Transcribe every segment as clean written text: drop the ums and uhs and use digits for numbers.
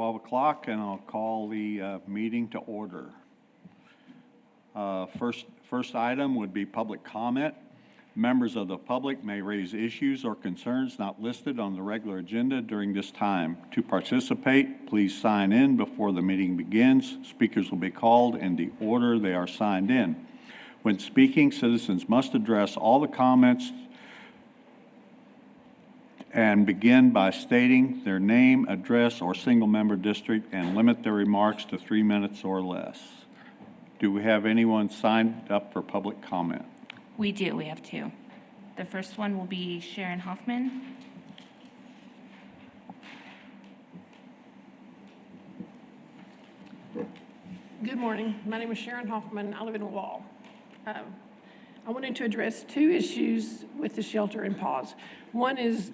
12 o'clock, and I'll call the meeting to order. First item would be public comment. Members of the public may raise issues or concerns not listed on the regular agenda during this time. To participate, please sign in before the meeting begins. Speakers will be called in the order they are signed in. When speaking, citizens must address all the comments and begin by stating their name, address, or single-member district and limit their remarks to 3 minutes or less. Do we have anyone signed up for public comment? We do. We have two. The first one will be Sharon Hoffman. Good morning. My name is Sharon Hoffman. I live in Wall. I wanted to address two issues with the shelter and pause. One is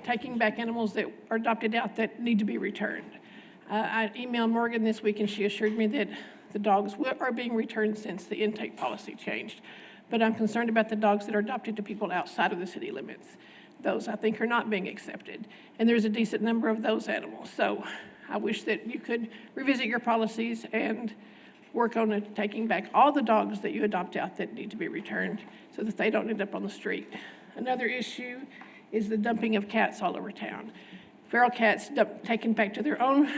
taking back animals that are adopted out that need to be returned. I emailed Morgan this week and she assured me that the dogs are being returned since the intake policy changed. But I'm concerned about the dogs that are adopted to people outside of the city limits. Those, I think, are not being accepted. And there's a decent number of those animals. So I wish that you could revisit your policies and work on taking back all the dogs that you adopt out that need to be returned so that they don't end up on the street. Another issue is the dumping of cats all over town. Feral cats taken back to their own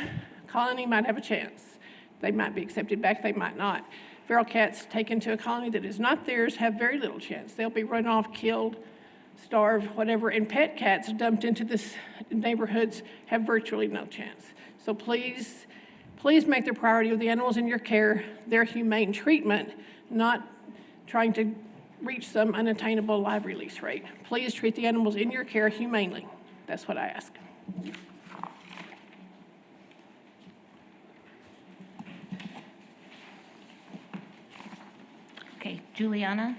colony might have a chance. They might be accepted back, they might not. Feral cats taken to a colony that is not theirs have very little chance. They'll be run off, killed, starved, whatever. And pet cats dumped into this neighborhoods have virtually no chance. So please make the priority of the animals in your care their humane treatment, not trying to reach some unattainable live release rate. Please treat the animals in your care humanely. That's what I ask. Okay, Juliana.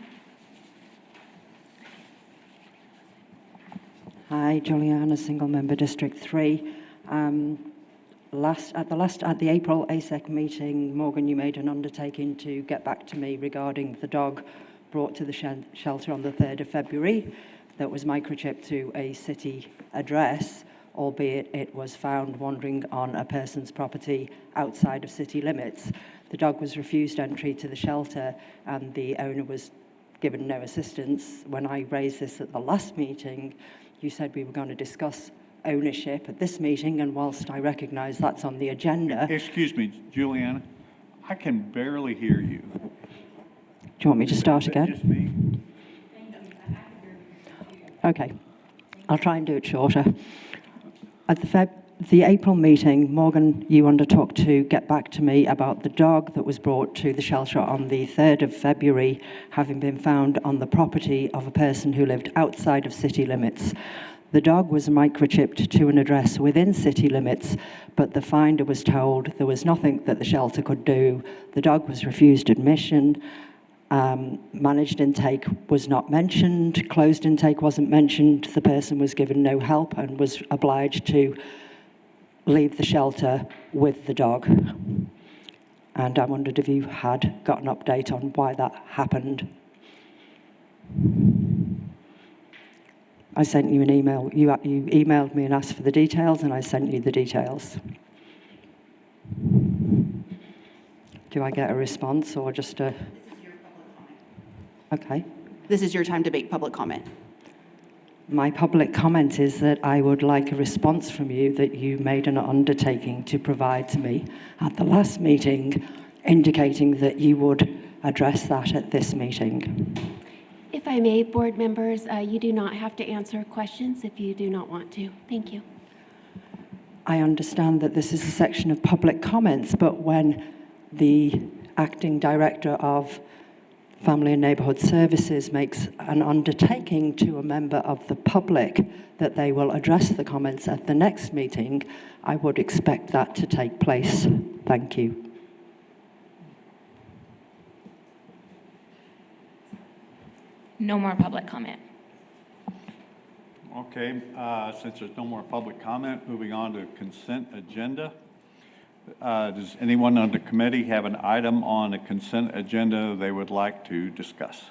Hi, Juliana, single member District 3. At the April ASEC meeting, Morgan, you made an undertaking to get back to me regarding the dog brought to the shelter on the 3rd of February that was microchipped to a city address, albeit it was found wandering on a person's property outside of city limits. The dog was refused entry to the shelter and the owner was given no assistance. When I raised this at the last meeting, you said we were going to discuss ownership at this meeting, and whilst I recognise that's on the agenda... Excuse me, Juliana, I can barely hear you. Do you want me to start again? Just me. Okay, I'll try and do it shorter. At the April meeting, Morgan, you undertook to get back to me about the dog that was brought to the shelter on the 3rd of February, having been found on the property of a person who lived outside of city limits. The dog was microchipped to an address within city limits, but the finder was told there was nothing that the shelter could do. The dog was refused admission. Managed intake was not mentioned. Closed intake wasn't mentioned. The person was given no help and was obliged to leave the shelter with the dog. And I wondered if you had got an update on why that happened. I sent you an email. You emailed me and asked for the details, and I sent you the details. Do I get a response or just a... Okay. This is your time to make public comment. My public comment is that I would like a response from you that you made an undertaking to provide to me at the last meeting, indicating that you would address that at this meeting. If I may, board members, you do not have to answer questions if you do not want to. Thank you. I understand that this is a section of public comments, but when the acting director of Family and Neighbourhood Services makes an undertaking to a member of the public that they will address the comments at the next meeting, I would expect that to take place. Thank you. No more public comment. Okay, since there's no more public comment, moving on to consent agenda. Does anyone on the committee have an item on the consent agenda they would like to discuss?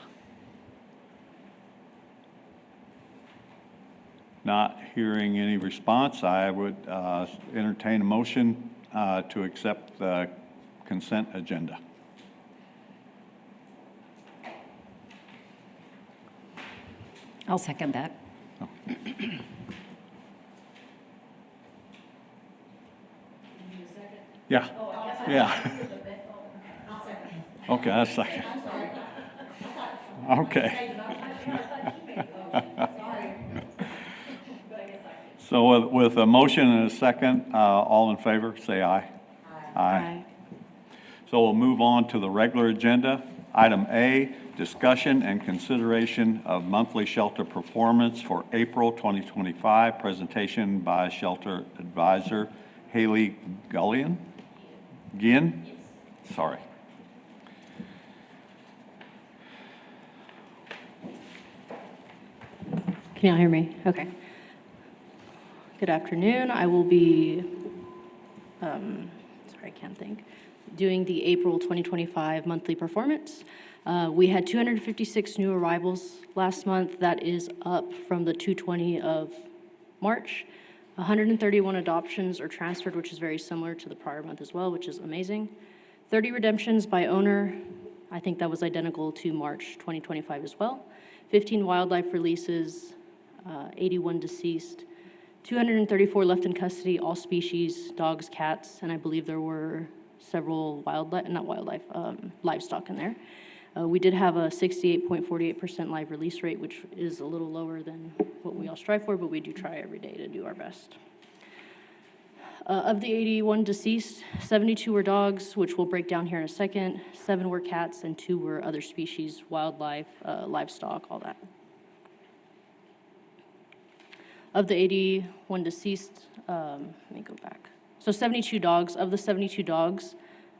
Not hearing any response, I would entertain a motion to accept the consent agenda. I'll second that. Yeah. Yeah. Okay, that's second. Okay. So with a motion and a second, all in favor, say aye. Aye. So we'll move on to the regular agenda. Item A, discussion and consideration of monthly shelter performance for April 2025, presentation by Shelter Advisor Haley Gullion. Ginn? Sorry. Can y'all hear me? Okay. Good afternoon. I will be, sorry, I can't think, doing the April 2025 monthly performance. We had 256 new arrivals last month. That is up from the 220 of March. 131 adoptions or transferred, which is very similar to the prior month as well, which is amazing. 30 redemptions by owner. I think that was identical to March 2025 as well. 15 wildlife releases, 81 deceased, 234 left in custody, all species, dogs, cats, and I believe there were several livestock in there. We did have a 68.48% live release rate, which is a little lower than what we all strive for, but we do try every day to do our best. Of the 81 deceased, 72 were dogs, which we'll break down here in a second, 7 were cats, and 2 were other species, wildlife, livestock, all that. Of the 81 deceased, let me go back. So 72 dogs. Of the 72 dogs,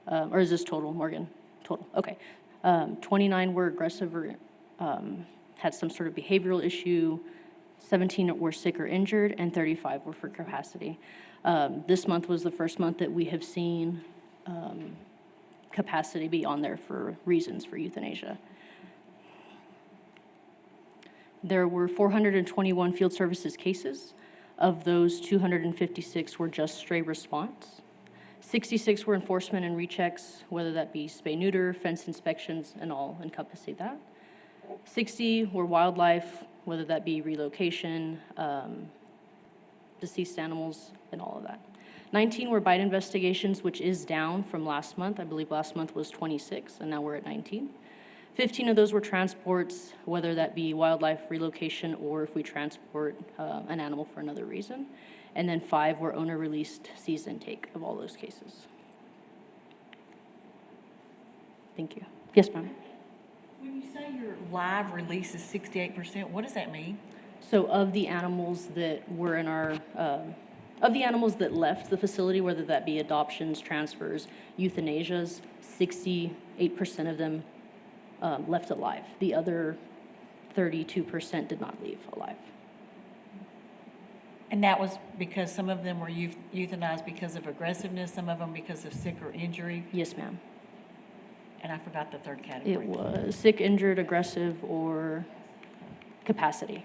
or is this total, Morgan? Total, okay. 29 were aggressive or had some sort of behavioral issue, 17 were sick or injured, and 35 were for capacity. This month was the first month that we have seen capacity be on there for reasons for euthanasia. There were 421 field services cases. Of those, 256 were just stray response. 66 were enforcement and rechecks, whether that be spay-neuter, fence inspections, and all encompassing that. 60 were wildlife, whether that be relocation, deceased animals, and all of that. 19 were bite investigations, which is down from last month. I believe last month was 26, and now we're at 19. 15 of those were transports, whether that be wildlife relocation or if we transport an animal for another reason. And then 5 were owner-released seize intake of all those cases. Thank you. Yes, ma'am. When you say your live release is 68%, what does that mean? So of the animals that were in our, of the animals that left the facility, whether that be adoptions, transfers, euthanasias, 68% of them left alive. The other 32% did not leave alive. And that was because some of them were euthanized because of aggressiveness, some of them because of sick or injury, Yes, ma'am. and I forgot the third category. It was sick, injured, aggressive, or capacity.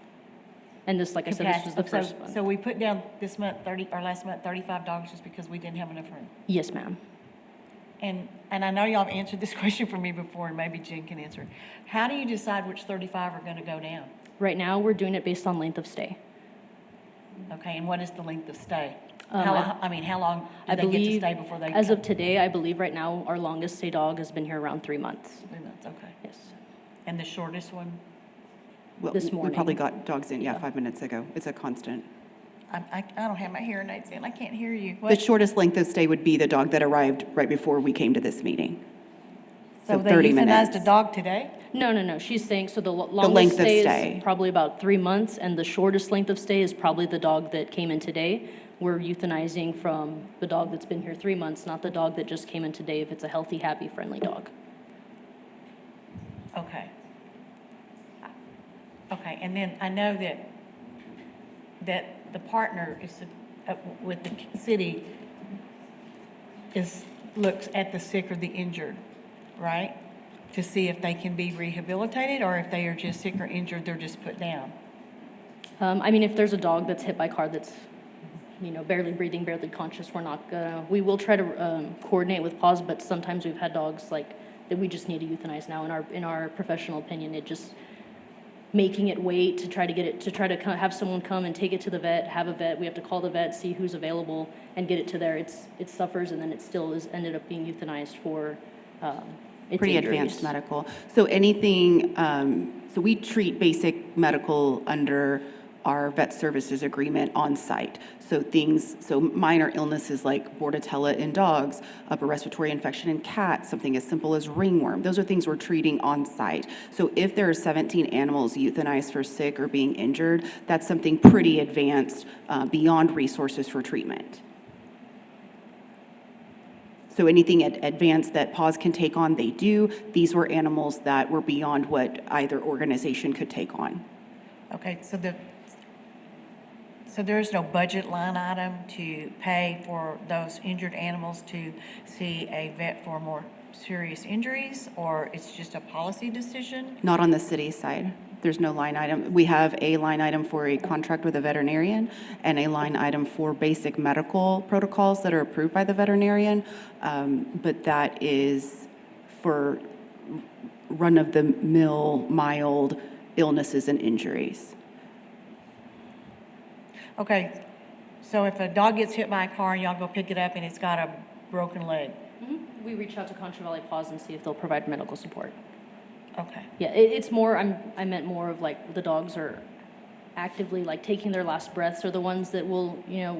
And this, like I said, this was the first one. So we put down this month 30, or last month 35 dogs just because we didn't have enough room. Yes, ma'am. And I know y'all have answered this question for me before, and maybe Jen can answer it. How do you decide which 35 are going to go down? Right now, we're doing it based on length of stay. Okay, and what is the length of stay? Um, How long I do they get to believe, stay before they as come? of today, I believe right now, our longest stay dog has been here around 3 months. 3 months, okay. Yes. And the shortest one? Well, This We morning. probably got dogs in, 5 minutes ago. It's a constant. I don't have my hearing aids in, I can't hear you. The shortest length of stay would be the dog that arrived right before we came to this meeting. So they 30 euthanized minutes. a dog today? No. She's saying, so the length longest of stay stay. is probably about 3 months, and the shortest length of stay is probably the dog that came in today. We're euthanizing from the dog that's been here 3 months, not the dog that just came in today, if it's a healthy, happy, friendly dog. Okay. Okay, and then I know that the partner is, with the city looks at the sick or the injured, right? To see if they can be rehabilitated, or if they are just sick or injured, they're just put down. I mean, if there's a dog that's hit by a car that's, barely breathing, barely conscious, we will try to coordinate with PAWS, but sometimes we've had dogs that we just need to euthanize now. In our professional opinion, it just, making it wait to try to have someone come and take it to the vet, have a vet, we have to call the vet, see who's available, and get it to there. It suffers, and then it still is ended up being euthanized for its Pretty injuries. advanced medical. So anything, so we treat basic medical under our vet services agreement on site. So minor illnesses like Bordetella in dogs, upper respiratory infection in cats, something as simple as ringworm. Those are things we're treating on site. So if there are 17 animals euthanized for sick or being injured, that's something pretty advanced beyond resources for treatment. So anything advanced that PAWS can take on, they do. These were animals that were beyond what either organization could take on. Okay, so there's no budget line item to pay for those injured animals to see a vet for more serious injuries, or it's just a policy decision? Not on the city side. There's no line item. We have a line item for a contract with a veterinarian and a line item for basic medical protocols that are approved by the veterinarian, but that is for run-of-the-mill mild illnesses and injuries. Okay, so if a dog gets hit by a car and y'all go pick it up and it's got a broken leg, We reach out to Contra Valley PAWS and see if they'll provide medical support. okay. Yeah, it's more, I meant more of the dogs are actively taking their last breaths, are the ones that will,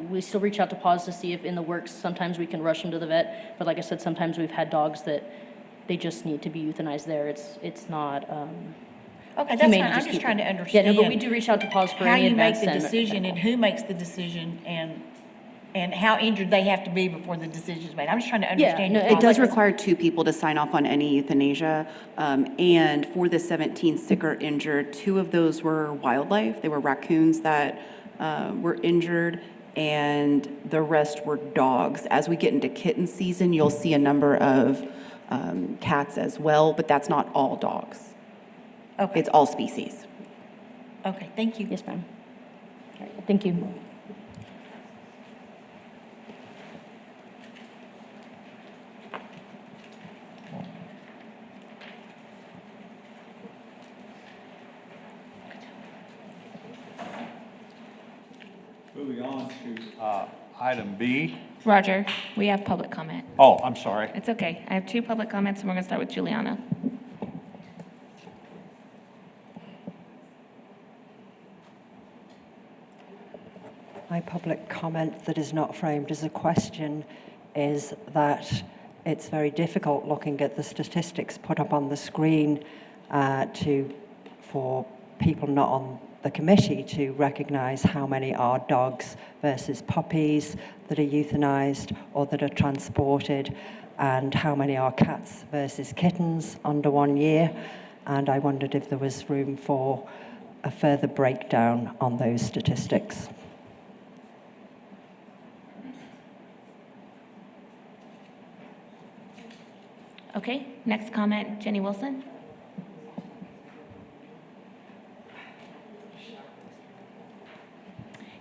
we still reach out to PAWS to see if in the works, sometimes we can rush them to the vet. But like I said, sometimes we've had dogs that they just need to be euthanized there. It's not, Okay, that's humane fine, to I'm just keep trying to them. understand. Yeah, no, but we do reach out to PAWS for How any you make advanced the and decision and who makes the decision and how injured they have to be before the decision's made. I'm just trying to understand. no, your It does process. require 2 people to sign off on any euthanasia, and for the 17 sick or injured, 2 of those were wildlife. They were raccoons that were injured, and the rest were dogs. As we get into kitten season, you'll see a number of cats as well, but that's not all dogs. Okay, It's all species. okay, thank you. Yes, ma'am. All right, thank you. Moving on to item B. Roger, we have public comment. Oh, I'm sorry. It's okay. I have 2 public comments, and we're going to start with Juliana. My public comment that is not framed as a question is that it's very difficult looking at the statistics put up on the screen for people not on the committee to recognise how many are dogs versus puppies that are euthanised or that are transported, and how many are cats versus kittens under 1 year. And I wondered if there was room for a further breakdown on those statistics. Okay, next comment, Jenny Wilson.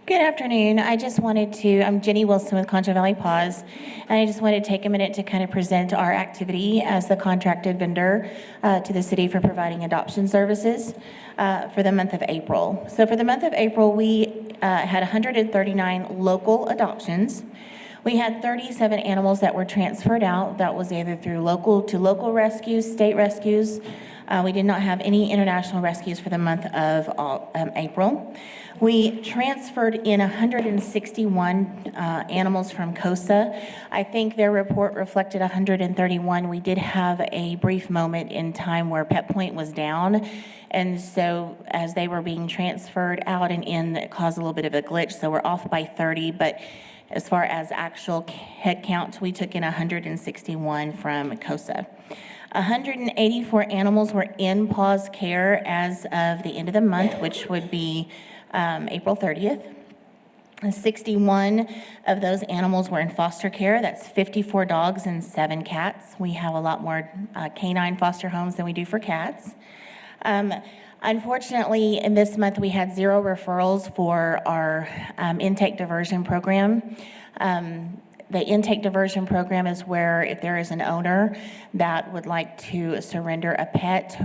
Good afternoon. I'm Jenny Wilson with Contra Valley PAWS, and I just wanted to take a minute to kind of present our activity as the contracted vendor to the city for providing adoption services for the month of April. So for the month of April, we had 139 local adoptions. We had 37 animals that were transferred out. That was either through local to local rescues, state rescues. We did not have any international rescues for the month of April. We transferred in 161 animals from COSA. I think their report reflected 131. We did have a brief moment in time where Pet Point was down. And so as they were being transferred out and in, it caused a little bit of a glitch. So we're off by 30. But as far as actual head counts, we took in 161 from COSA. 184 animals were in PAWS care as of the end of the month, which would be April 30th. 61 of those animals were in foster care. That's 54 dogs and 7 cats. We have a lot more canine foster homes than we do for cats. Unfortunately, in this month, we had 0 referrals for our intake diversion program. The intake diversion program is where if there is an owner that would like to surrender a pet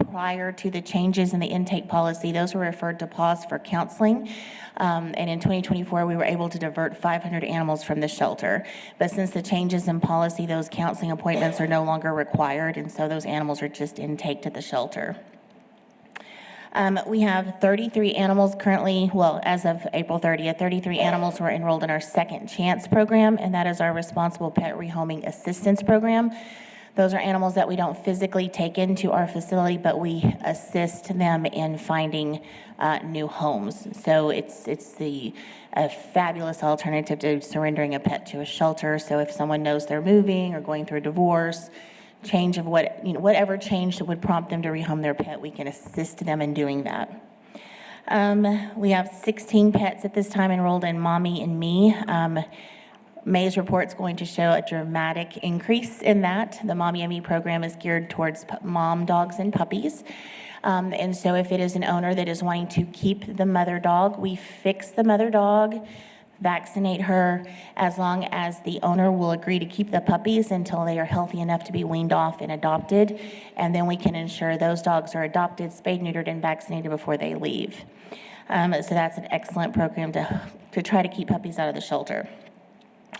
prior to the changes in the intake policy, those were referred to PAWS for counseling. And in 2024, we were able to divert 500 animals from the shelter. But since the changes in policy, those counseling appointments are no longer required, and so those animals are just intaked at the shelter. We have 33 animals currently, well, as of April 30th, 33 animals were enrolled in our Second Chance program, and that is our Responsible Pet Rehoming Assistance Program. Those are animals that we don't physically take into our facility, but we assist them in finding new homes. So it's a fabulous alternative to surrendering a pet to a shelter. So if someone knows they're moving or going through a divorce, change of whatever change that would prompt them to rehome their pet, we can assist them in doing that. We have 16 pets at this time enrolled in Mommy and Me. May's report's going to show a dramatic increase in that. The Mommy and Me program is geared towards mom dogs and puppies. And so if it is an owner that is wanting to keep the mother dog, we fix the mother dog, vaccinate her, as long as the owner will agree to keep the puppies until they are healthy enough to be weaned off and adopted. And then we can ensure those dogs are adopted, spayed, neutered, and vaccinated before they leave. So that's an excellent program to try to keep puppies out of the shelter.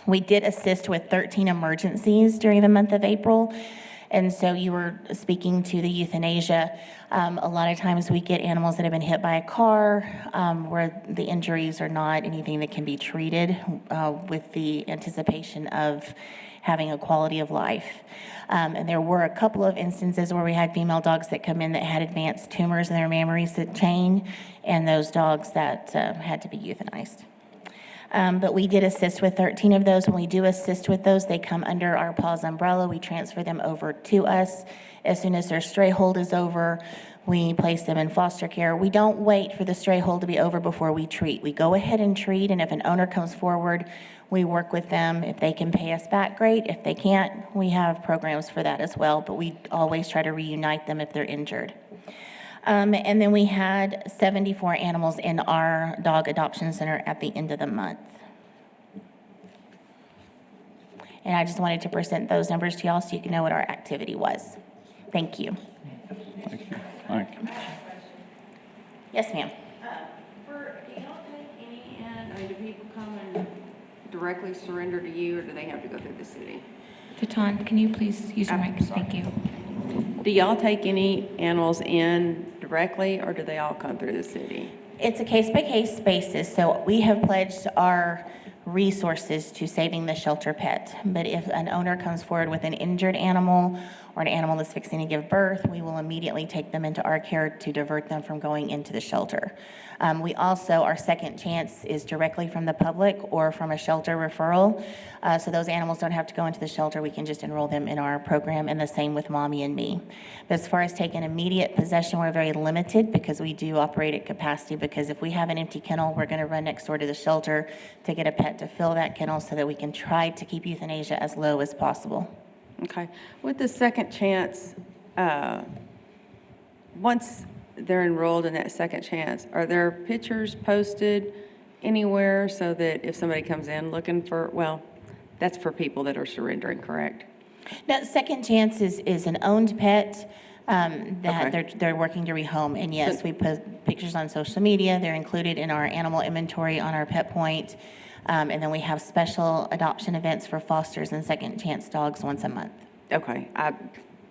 We did assist with 13 emergencies during the month of April. And so you were speaking to the euthanasia. A lot of times we get animals that have been hit by a car where the injuries are not anything that can be treated with the anticipation of having a quality of life. And there were a couple of instances where we had female dogs that come in that had advanced tumors in their mammary chain, and those dogs that had to be euthanized. But we did assist with 13 of those. When we do assist with those, they come under our PAWS umbrella. We transfer them over to us. As soon as their stray hold is over, we place them in foster care. We don't wait for the stray hold to be over before we treat. We go ahead and treat, and if an owner comes forward, we work with them. If they can pay us back, great. If they can't, we have programs for that as well, but we always try to reunite them if they're injured. And then we had 74 animals in our dog adoption center at the end of the month. And I just wanted to present those numbers to y'all so you can know what our activity was. Thank you. Thank you. Thank you. Yes, ma'am. Do y'all take any in, I mean, do people come and directly surrender to you, or do they have to go through the city? Tatan, can you please use your mic? Thank you. Do y'all take any animals in directly, or do they all come through the city? It's a case-by-case basis, so we have pledged our resources to saving the shelter pet. But if an owner comes forward with an injured animal or an animal that's fixing to give birth, we will immediately take them into our care to divert them from going into the shelter. We also, our Second Chance is directly from the public or from a shelter referral. So those animals don't have to go into the shelter. We can just enroll them in our program, and the same with Mommy and Me. But as far as taking immediate possession, we're very limited because we do operate at capacity, because if we have an empty kennel, we're going to run next door to the shelter to get a pet to fill that kennel so that we can try to keep euthanasia as low as possible. Okay. With the Second Chance, once they're enrolled in that Second Chance, are there pictures posted anywhere so that if somebody comes in looking for, well, that's for people that are surrendering, correct? Now, Second Chance is an owned pet that Okay. they're working to rehome. And yes, we put pictures on social media. They're included in our animal inventory on our Pet Point. And then we have special adoption events for fosters and Second Chance dogs once a month. Okay, I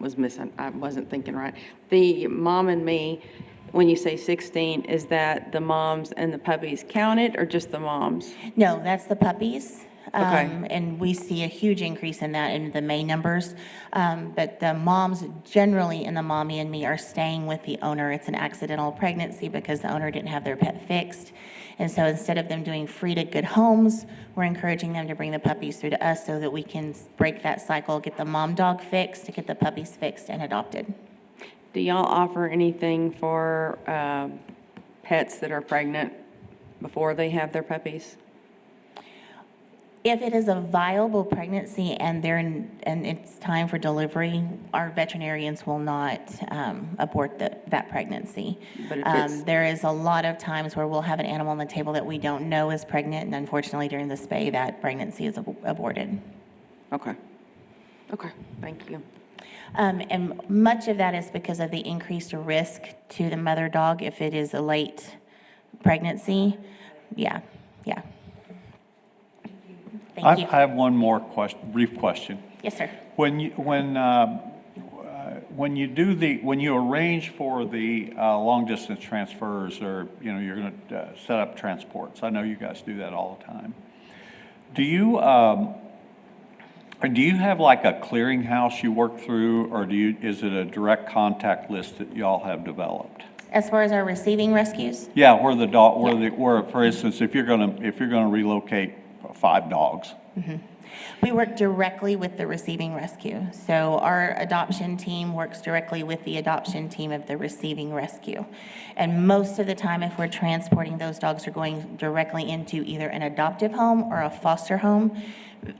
wasn't thinking right. The Mom and Me, when you say 16, is that the moms and the puppies counted, or just the moms? No, that's the puppies. Okay. And we see a huge increase in that in the May numbers. But the moms generally in the Mommy and Me are staying with the owner. It's an accidental pregnancy because the owner didn't have their pet fixed. And so instead of them doing free to good homes, we're encouraging them to bring the puppies through to us so that we can break that cycle, get the mom dog fixed, to get the puppies fixed and adopted. Do y'all offer anything for pets that are pregnant before they have their puppies? If it is a viable pregnancy and and it's time for delivery, our veterinarians will not abort that pregnancy. But if it's- There is a lot of times where we'll have an animal on the table that we don't know is pregnant, and unfortunately during the spay, that pregnancy is aborted. Okay. Okay, thank you. And much of that is because of the increased risk to the mother dog if it is a late pregnancy. Yeah. Thank you. I have one more brief question. Yes, sir. When you arrange for the long distance transfers, or you're going to set up transports, I know you guys do that all the time. Do you have like a clearinghouse you work through, or is it a direct contact list that y'all have developed? As far as our receiving rescues, Yeah, where for instance, if you're going to relocate 5 dogs. we work directly with the receiving rescue. So our adoption team works directly with the adoption team of the receiving rescue. And most of the time, if we're transporting, those dogs are going directly into either an adoptive home or a foster home.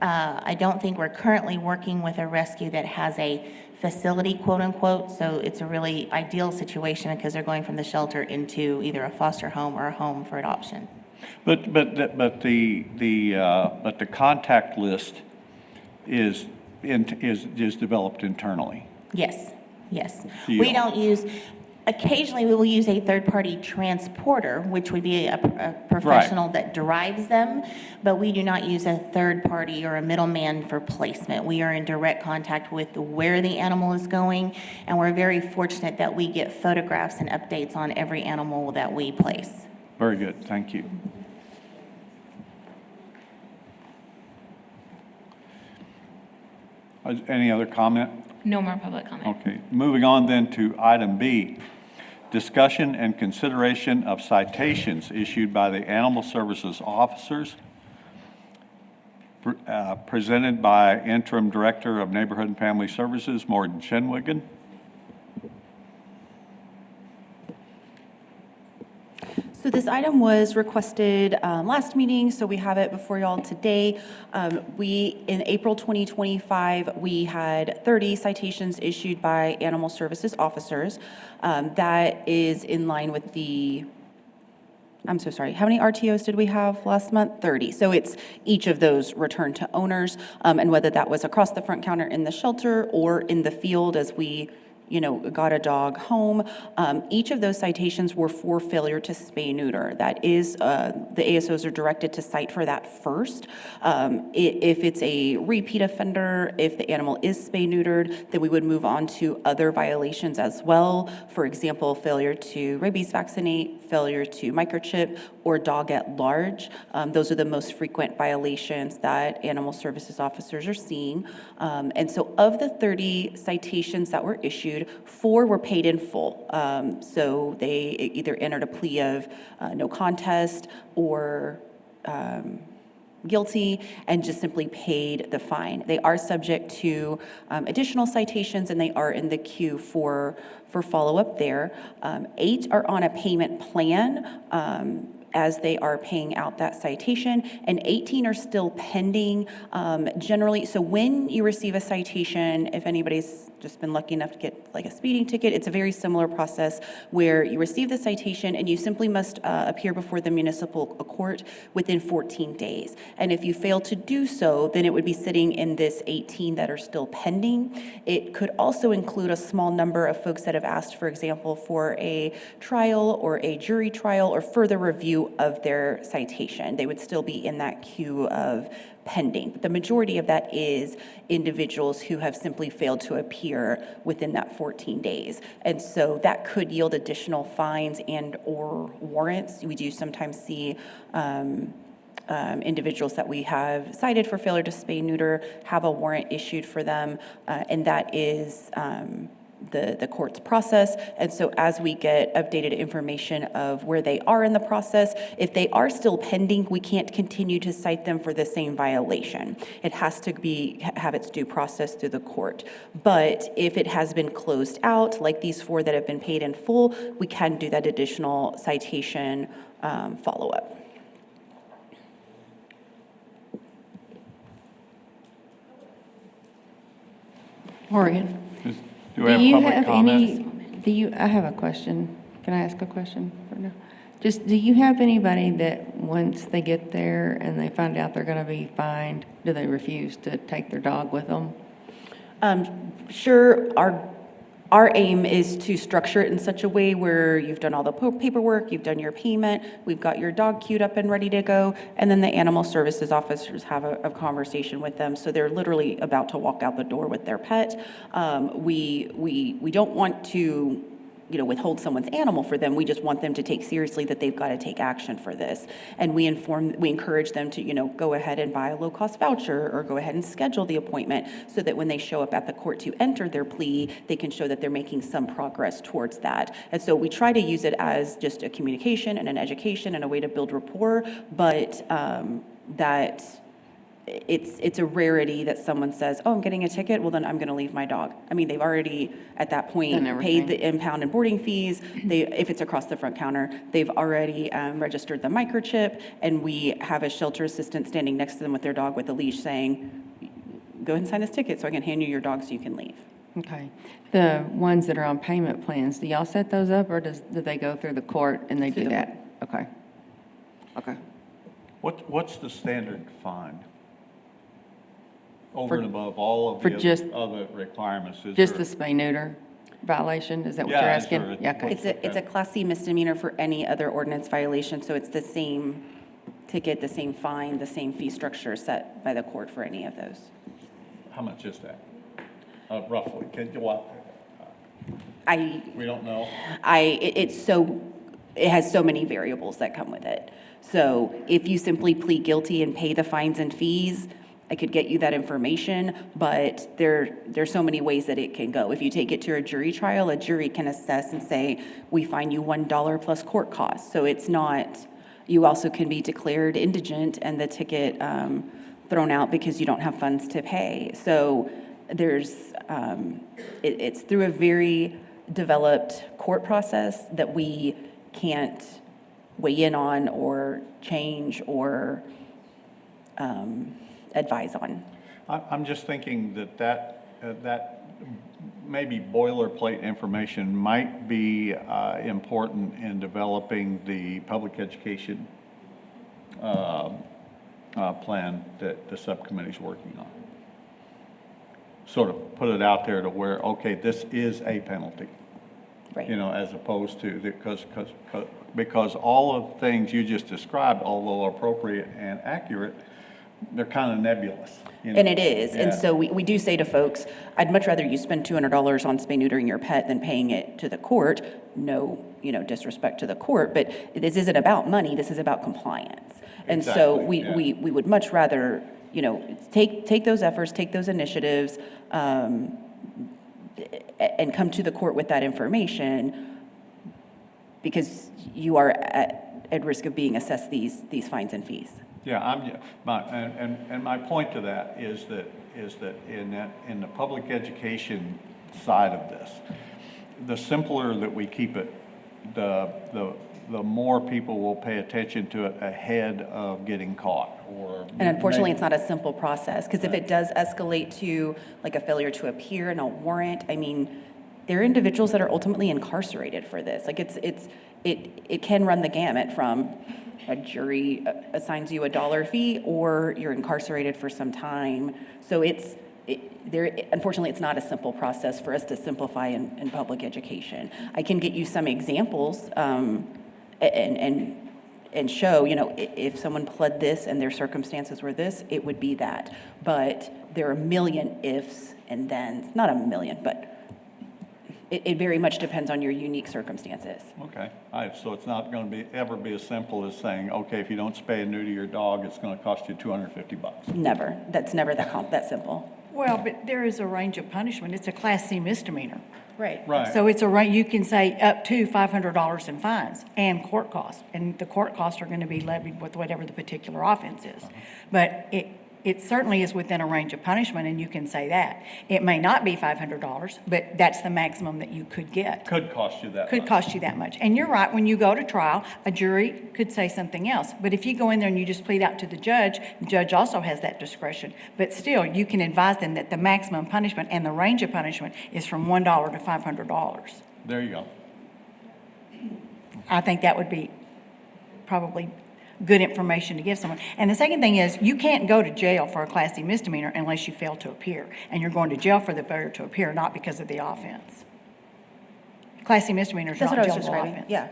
I don't think we're currently working with a rescue that has a facility, quote unquote, so it's a really ideal situation because they're going from the shelter into either a foster home or a home for adoption. But the contact list is developed internally. Yes. So you We don't use, occasionally we will use a third-party transporter, which would be a professional that drives them, but we do not use a third party or a middleman for placement. We are in direct contact with where the animal is going, and we're very fortunate that we get photographs and updates on every animal that we place. Very good, thank you. Any other comment? No more public comment. Okay, moving on then to item B, discussion and consideration of citations issued by the Animal Services officers, presented by Interim Director of Neighborhood and Family Services, Morgan Shenwigan. So this item was requested last meeting, so we have it before y'all today. In April 2025, we had 30 citations issued by Animal Services officers. That is in line with I'm so sorry, how many RTOs did we have last month? 30. So it's each of those returned to owners, and whether that was across the front counter in the shelter or in the field as we got a dog home. Each of those citations were for failure to spay neuter. That is, the ASOs are directed to cite for that first. If it's a repeat offender, if the animal is spay neutered, then we would move on to other violations as well. For example, failure to rabies vaccinate, failure to microchip, or dog at large. Those are the most frequent violations that Animal Services officers are seeing. And so of the 30 citations that were issued, 4 were paid in full. So they either entered a plea of no contest or guilty and just simply paid the fine. They are subject to additional citations, and they are in the queue for follow-up there. 8 are on a payment plan as they are paying out that citation, and 18 are still pending. Generally, so when you receive a citation, if anybody's just been lucky enough to get like a speeding ticket, it's a very similar process where you receive the citation and you simply must appear before the municipal court within 14 days. And if you fail to do so, then it would be sitting in this 18 that are still pending. It could also include a small number of folks that have asked, for example, for a trial or a jury trial or further review of their citation. They would still be in that queue of pending. But the majority of that is individuals who have simply failed to appear within that 14 days. And so that could yield additional fines and or warrants. We do sometimes see individuals that we have cited for failure to spay neuter have a warrant issued for them, and that is the court's process. And so as we get updated information of where they are in the process, if they are still pending, we can't continue to cite them for the same violation. It has to have its due process through the court. But if it has been closed out, like these 4 that have been paid in full, we can do that additional citation follow-up. Morgan, Do we have public comment? I have a question. Can I ask a question? Or no? Just, do you have anybody that once they get there and they find out they're going to be fined, do they refuse to take their dog with them? Sure, our aim is to structure it in such a way where you've done all the paperwork, you've done your payment, we've got your dog queued up and ready to go, and then the animal services officers have a conversation with them, so they're literally about to walk out the door with their pet. We don't want to, withhold someone's animal for them. We just want them to take seriously that they've got to take action for this. And we encourage them to, go ahead and buy a low-cost voucher or go ahead and schedule the appointment so that when they show up at the court to enter their plea, they can show that they're making some progress towards that. And so we try to use it as just a communication and an education and a way to build rapport, but that it's a rarity that someone says, oh, I'm getting a ticket, well, then I'm going to leave my dog. I mean, they've already, at that point, Done everything. paid the impound and boarding fees. If it's across the front counter, they've already registered the microchip, and we have a shelter assistant standing next to them with their dog with a leash saying, go ahead and sign this ticket so I can hand you your dog so you can leave. Okay. The ones that are on payment plans, do y'all set those up, or do they go through the court and they Through do the that? Okay. Okay. What's the standard fine? Over For- and above all of for the just- other requirements? Is Just there- the spay-neuter violation? Is that what Yeah, you're is asking? there a- Yeah, okay. It's a Class C misdemeanor for any other ordinance violation, so it's the same ticket, the same fine, the same fee structure set by the court for any of those. How much is that? Roughly, what? We don't know. It has so many variables that come with it. So if you simply plead guilty and pay the fines and fees, I could get you that information, but there's so many ways that it can go. If you take it to a jury trial, a jury can assess and say, we fine you $1 plus court costs. So it's not, you also can be declared indigent and the ticket thrown out because you don't have funds to pay. So it's through a very developed court process that we can't weigh in on or change or advise on. I'm just thinking that maybe boilerplate information might be important in developing the public education plan that the subcommittee's working on. Sort of put it out there to where, okay, this is a penalty. Right. As opposed to, because all of the things you just described, although appropriate and accurate, they're kind of nebulous. And it is. And Yeah. so we do say to folks, I'd much rather you spend $200 on spay neutering your pet than paying it to the court. No, disrespect to the court, but this isn't about money, this is about compliance. And so Exactly, we would much rather, take those efforts, take those initiatives, and come to the court with that information, because you are at risk of being assessed these fines and fees. Yeah, my point to that is that in the public education side of this, the simpler that we keep it, the more people will pay attention to it ahead of getting caught or. And unfortunately, it's not a simple process, because if it does escalate to like a failure to appear and a warrant, I mean, there are individuals that are ultimately incarcerated for this. Like it can run the gamut from a jury assigns you a $1 fee or you're incarcerated for some time. So unfortunately, it's not a simple process for us to simplify in public education. I can get you some examples and show, if someone pled this and their circumstances were this, it would be that. But there are a million ifs and thens, not a million, but it very much depends on your unique circumstances. Okay, all right, so it's not going to ever be as simple as saying, okay, if you don't spay and neuter your dog, it's going to cost you $250. Never. That's never that simple. Well, but there is a range of punishment. It's a Class C misdemeanor. Right. Right. So it's you can say up to $500 in fines and court costs. And the court costs are going to be levied with whatever the particular offense is. But it certainly is within a range of punishment, and you can say that. It may not be $500, but that's the maximum that you could get. Could cost you that Could much. cost you that much. And you're right, when you go to trial, a jury could say something else. But if you go in there and you just plead out to the judge also has that discretion. But still, you can advise them that the maximum punishment and the range of punishment is from $1 to $500. There you go. I think that would be probably good information to give someone. And the second thing is, you can't go to jail for a Class C misdemeanor unless you fail to appear. And you're going to jail for the failure to appear, not because of the offense. Class C misdemeanors are That's not what I was jailable describing, offense. yeah.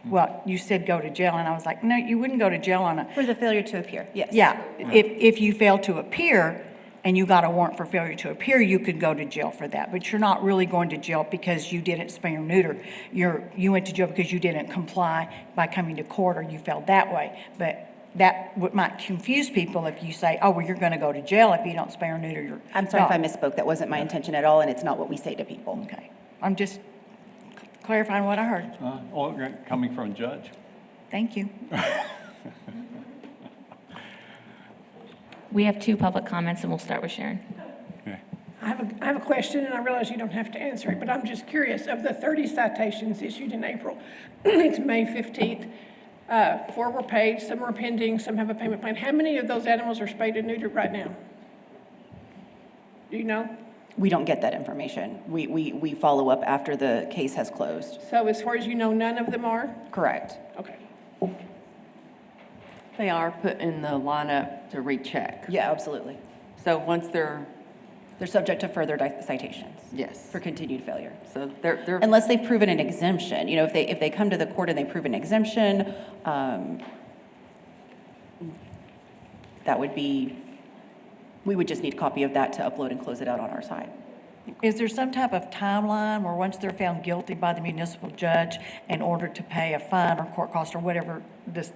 Well, you said go to jail, and I was like, no, you wouldn't go to jail on a, For the failure to appear, yes. yeah. If you fail to appear and you got a warrant for failure to appear, you could go to jail for that. But you're not really going to jail because you didn't spay or neuter. You went to jail because you didn't comply by coming to court or you failed that way. But that might confuse people if you say, oh, well, you're going to go to jail if you don't spay or neuter your I'm sorry if I dog. misspoke. That wasn't my intention at all, and it's not what we say to people. Okay. I'm just clarifying what I heard. Okay, coming from a judge. Thank you. We have 2 public comments, and we'll start with Sharon. Okay. I have a question, and I realize you don't have to answer it, but I'm just curious. Of the 30 citations issued in April, it's May 15th, 4 were paid, some are pending, some have a payment plan. How many of those animals are spayed and neutered right now? Do you know? We don't get that information. We follow up after the case has closed. So as far as you know, none of them are? Correct. Okay. They are put in the lineup to recheck. Yeah, absolutely. So once they're, They're subject to further citations yes, for continued failure. so they're, Unless they've proven an exemption. You know, if they come to the court and they prove an exemption, that would be, we would just need a copy of that to upload and close it out on our side. Is there some type of timeline where once they're found guilty by the municipal judge in order to pay a fine or court cost or whatever the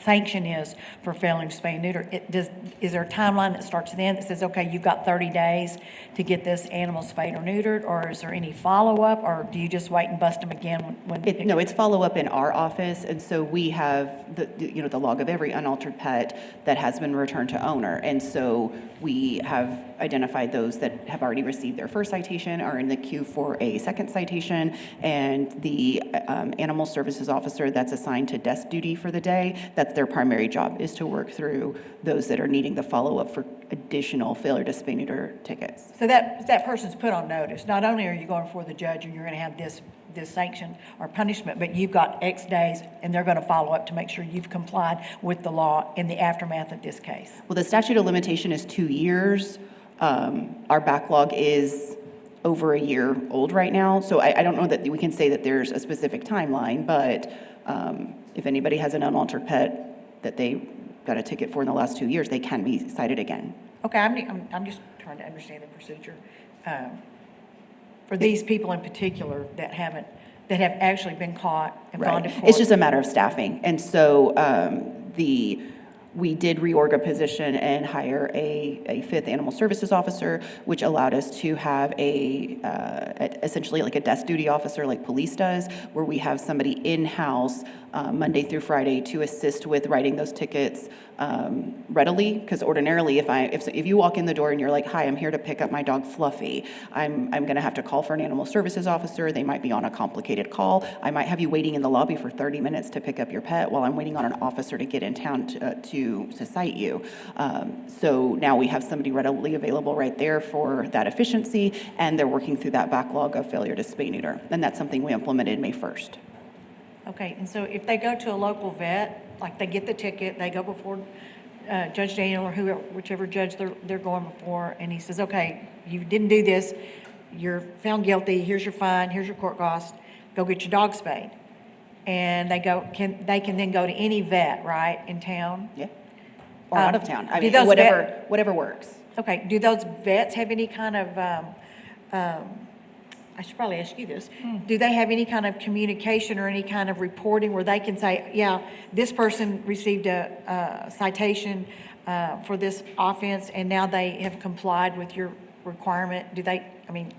sanction is for failing to spay and neuter, is there a timeline that starts then that says, okay, you've got 30 days to get this animal spayed or neutered, or is there any follow-up, or do you just wait and bust them again when? No, it's follow-up in our office, and so we have the log of every unaltered pet that has been returned to owner. And so we have identified those that have already received their first citation, are in the queue for a second citation, and the animal services officer that's assigned to desk duty for the day, that's their primary job, is to work through those that are needing the follow-up for additional failure to spay neuter tickets. So that person's put on notice. Not only are you going before the judge and you're going to have this sanction or punishment, but you've got X days and they're going to follow up to make sure you've complied with the law in the aftermath of this case. Well, the statute of limitation is 2 years. Our backlog is over a year old right now, so I don't know that we can say that there's a specific timeline, but if anybody has an unaltered pet that they got a ticket for in the last 2 years, they can be cited again. Okay, I'm just trying to understand the procedure. For these people in particular that have actually been caught and gone to Right. court. It's just a matter of staffing. And so we did reorg a position and hire a fifth animal services officer, which allowed us to have essentially like a desk duty officer like police does, where we have somebody in-house Monday through Friday to assist with writing those tickets readily. Because ordinarily, if you walk in the door and you're like, hi, I'm here to pick up my dog Fluffy, I'm going to have to call for an animal services officer. They might be on a complicated call. I might have you waiting in the lobby for 30 minutes to pick up your pet while I'm waiting on an officer to get in town to cite you. So now we have somebody readily available right there for that efficiency, and they're working through that backlog of failure to spay neuter. And that's something we implemented May 1st. Okay, and so if they go to a local vet, like they get the ticket, they go before Judge Daniel or whichever judge they're going before, and he says, okay, you didn't do this, you're found guilty, here's your fine, here's your court cost, go get your dog spayed. And they can then go to any vet, right, in town? Yeah. Or out of town. I do mean, those whatever works. Okay, do those vets have any kind of, I should probably ask you this, do they have any kind of communication or any kind of reporting where they can say, yeah, this person received a citation for this offense and now they have complied with your requirement? Do they, I mean,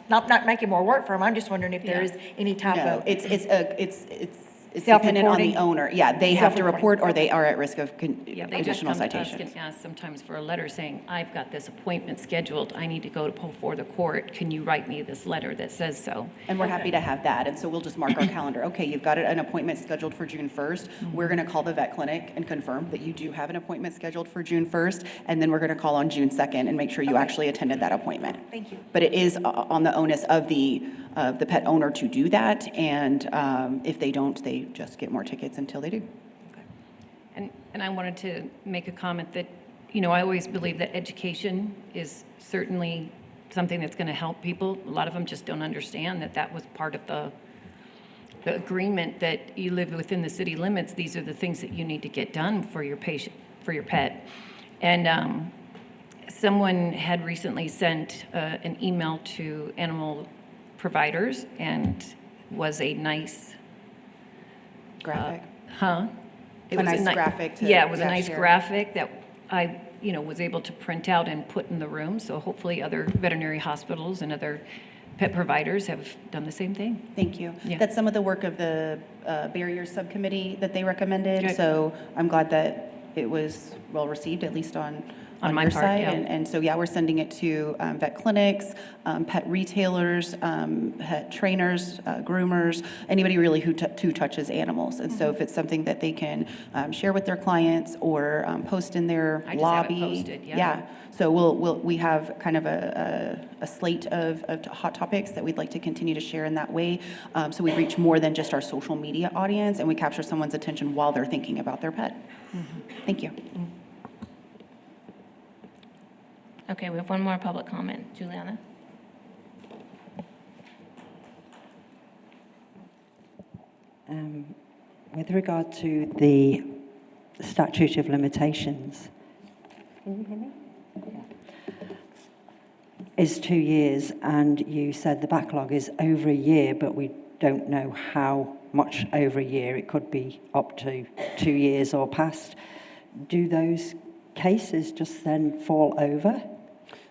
not making more work for them, I'm just wondering if there is any type No, of. it's It's dependent on the Self-reporting? owner. Yeah, they have to Self-reporting. report or they are at risk of Yeah, they just additional come to us citations. and ask sometimes for a letter saying, I've got this appointment scheduled, I need to go before the court, can you write me this letter that says so? And we're happy to have that. And so we'll just mark our calendar. Okay, you've got an appointment scheduled for June 1st. We're going to call the vet clinic and confirm that you do have an appointment scheduled for June 1st. And then we're going to call on June 2nd and make sure you actually attended that appointment. Thank you. But it is on the onus of the pet owner to do that. And if they don't, they just get more tickets until they do. And I wanted to make a comment that, you know, I always believe that education is certainly something that's going to help people. A lot of them just don't understand that that was part of the agreement that you live within the city limits. These are the things that you need to get done for your patient, for your pet. And someone had recently sent an email to animal providers and was a nice Graphic. It A was nice graphic to Yeah, it was a nice share. graphic that I, you know, was able to print out and put in the room. So hopefully other veterinary hospitals and other pet providers have done the same thing. Thank you. Yeah. That's some of the work of the barriers subcommittee that they recommended. Good. So I'm glad that it was well received, at least on my your part, side. yeah. And so, yeah, we're sending it to vet clinics, pet retailers, pet trainers, groomers, anybody really who touches animals. And so if it's something that they can share with their clients or post in their I just have it lobby. posted, yeah. So we have kind of a slate of hot topics that we'd like to continue to share in that way. So we reach more than just our social media audience and we capture someone's attention while they're thinking about their pet. Thank you. Okay, we have one more public comment. Juliana? With regard to the statute of limitations, can you hear me? Is 2 years, and you said the backlog is over a year, but we don't know how much over a year. It could be up to 2 years or past. Do those cases just then fall over?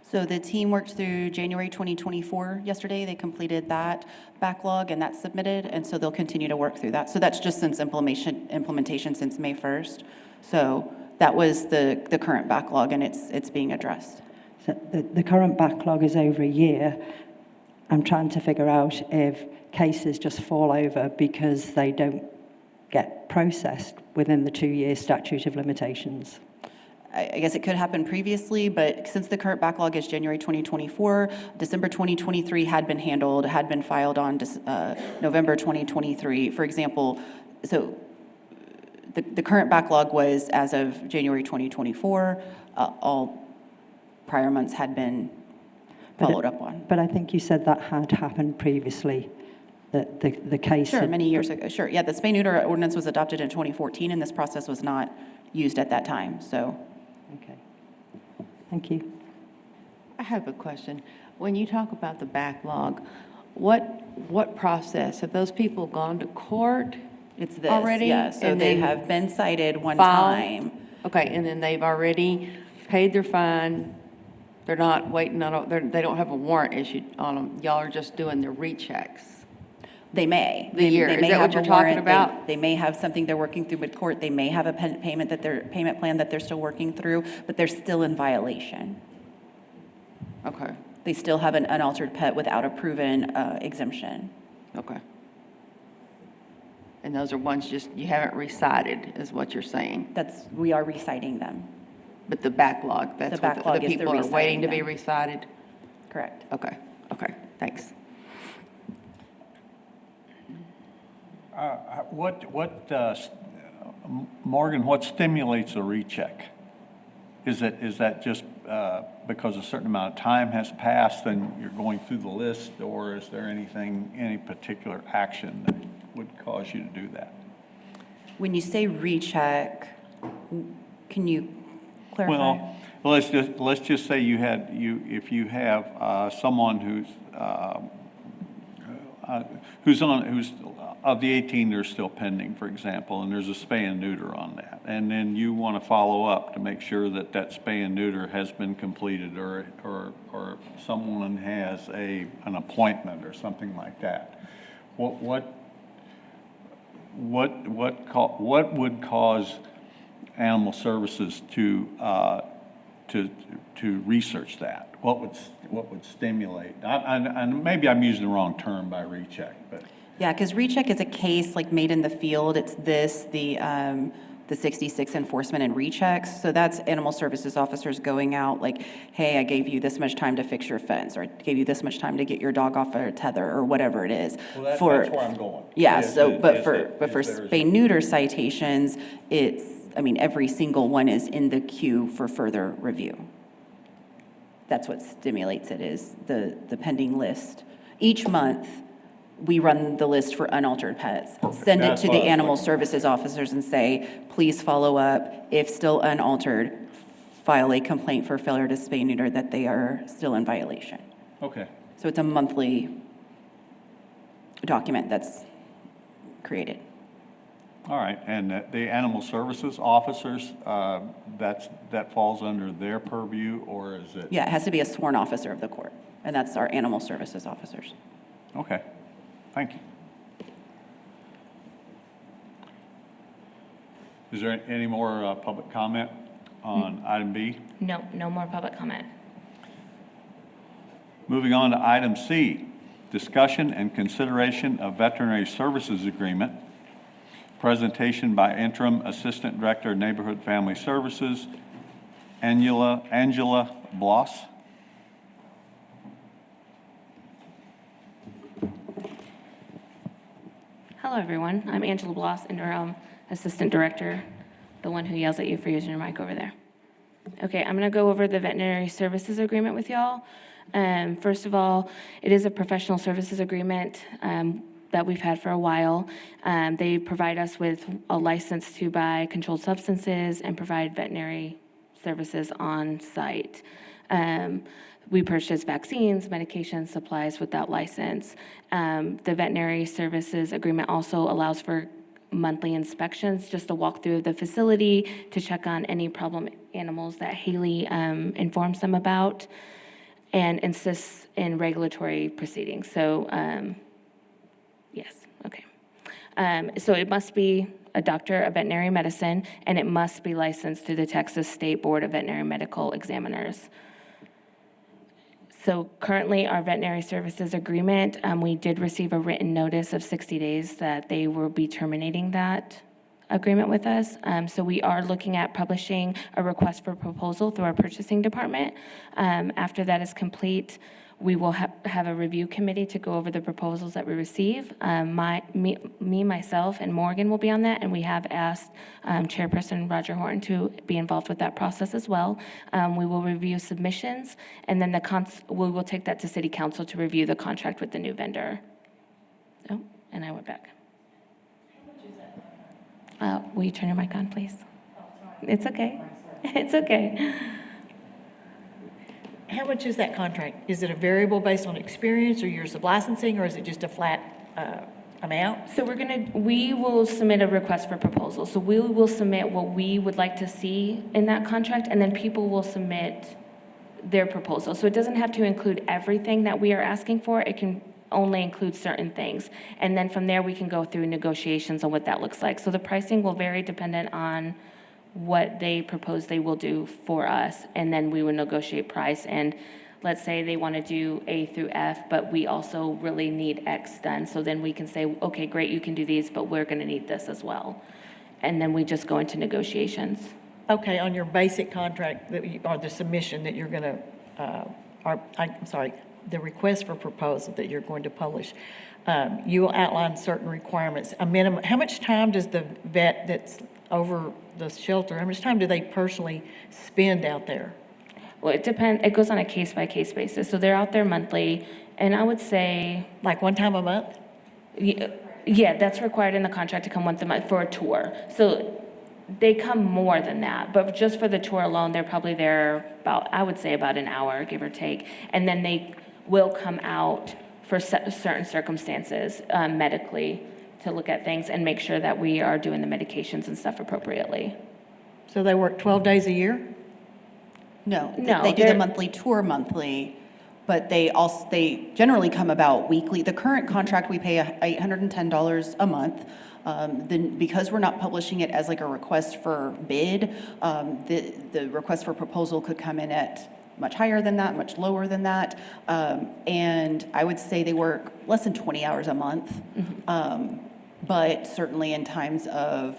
So the team worked through January 2024 yesterday. They completed that backlog and that's submitted, and so they'll continue to work through that. So that's just since implementation since May 1st. So that was the current backlog, and it's being addressed. So the current backlog is over a year. I'm trying to figure out if cases just fall over because they don't get processed within the 2-year statute of limitations. I guess it could happen previously, but since the current backlog is January 2024, December 2023 had been handled, had been filed on November 2023. For example, so the current backlog was as of January 2024. All prior months had been followed up on. But I think you said that had happened previously, that the case... Sure, had- many years ago, sure. Yeah, the spay-neuter ordinance was adopted in 2014, and this process was not used at that time, so... Okay. Thank you. I have a question. When you talk about the backlog, what process? Have those people gone to court? It's this, Already? yeah. So And they then have been cited one filed? time. Okay, and then they've already paid their fine. They're not waiting on, they don't have a warrant issued on them. Y'all are just doing the rechecks. They may. The year. They Is may that what have a you're talking warrant. about? They may have something they're working through with court. They may have a payment plan that they're still working through, but they're still in violation. Okay, They still have an unaltered pet without a proven exemption. okay. And those are ones just, you haven't recited, is what you're saying. We are reciting them. But the backlog, that's The what backlog the is the people are waiting to be reciting recited? Correct. Okay, thanks. Morgan, what stimulates a recheck? Is that just because a certain amount of time has passed and you're going through the list, or is there any particular action that would cause you to do that? When you say recheck, can you clarify? Well, let's just say if you have someone who's of the 18 they're still pending, for example, and there's a spay and neuter on that, and then you want to follow up to make sure that spay and neuter has been completed, or someone has an appointment or something like that. What what would cause Animal Services to research that? What would stimulate? And maybe I'm using the wrong term by recheck, but. Yeah, because recheck is a case like made in the field. It's the 66 enforcement and rechecks. So that's animal services officers going out like, hey, I gave you this much time to fix your fence, or I gave you this much time to get your dog off a tether, or whatever it is. Well, that's where I'm going. Yeah, Is so, it- but is for, it- but is for there- spay-neuter citations, it's, I mean, every single one is in the queue for further review. That's what stimulates it, is the pending list. Each month, we run the list for unaltered pets, send it That's to what I the was animal looking for. services officers and say, please follow up. If still unaltered, file a complaint for failure to spay neuter that they are still in violation. Okay. So it's a monthly document that's created. All right, and the Animal Services officers, that falls under their purview, or is it? Yeah, it has to be a sworn officer of the court, and that's our animal services officers. Okay, thank you. Is there any more public comment on item B? No, no more public comment. Moving on to item C, discussion and consideration of veterinary services agreement. Presentation by Interim Assistant Director of Neighborhood Family Services, Angela Bloss. Hello, everyone. I'm Angela Bloss, Interim Assistant Director, the one who yells at you for using your mic over there. Okay, I'm going to go over the veterinary services agreement with y'all. First of all, it is a professional services agreement that we've had for a while. They provide us with a license to buy controlled substances and provide veterinary services on site. We purchase vaccines, medications, supplies with that license. The veterinary services agreement also allows for monthly inspections, just to walk through the facility to check on any problem animals that Haley informs them about, and insists in regulatory proceedings. So, yes, okay. So it must be a doctor of veterinary medicine, and it must be licensed through the Texas State Board of Veterinary Medical Examiners. So currently, our veterinary services agreement, we did receive a written notice of 60 days that they will be terminating that agreement with us. So we are looking at publishing a request for proposal through our purchasing department. After that is complete, we will have a review committee to go over the proposals that we receive. Myself, and Morgan will be on that, and we have asked Chairperson Roger Horton to be involved with that process as well. We will review submissions, and then we will take that to City Council to review the contract with the new vendor. Oh, and I went back. Will you turn your mic on, please? It's okay. It's okay. How much is that contract? Is it a variable based on experience or years of licensing, or is it just a flat amount? So we will submit a request for proposal. So we will submit what we would like to see in that contract, and then people will submit their proposal. So it doesn't have to include everything that we are asking for. It can only include certain things. And then from there, we can go through negotiations on what that looks like. So the pricing will vary dependent on what they propose they will do for us, and then we will negotiate price. And let's say they want to do A through F, but we also really need X done. So then we can say, okay, great, you can do these, but we're going to need this as well. And then we just go into negotiations. Okay, on your basic contract, or the submission that you're going to, I'm sorry, the request for proposal that you're going to publish, you will outline certain requirements, a minimum. How much time does the vet that's over the shelter, how much time do they personally spend out there? Well, it depends. It goes on a case-by-case basis. So they're out there monthly, and I would say... Like one time a month? Yeah, that's required in the contract to come once a month for a tour. So they come more than that, but just for the tour alone, they're probably there about, I would say about an hour, give or take. And then they will come out for certain circumstances medically to look at things and make sure that we are doing the medications and stuff appropriately. So they work 12 days a year? No, No, they do the they're- monthly tour monthly, but they generally come about weekly. The current contract, we pay $810 a month. Then, because we're not publishing it as like a request for bid, the request for proposal could come in at much higher than that, much lower than that. And I would say they work less than 20 hours a month. But certainly in times of,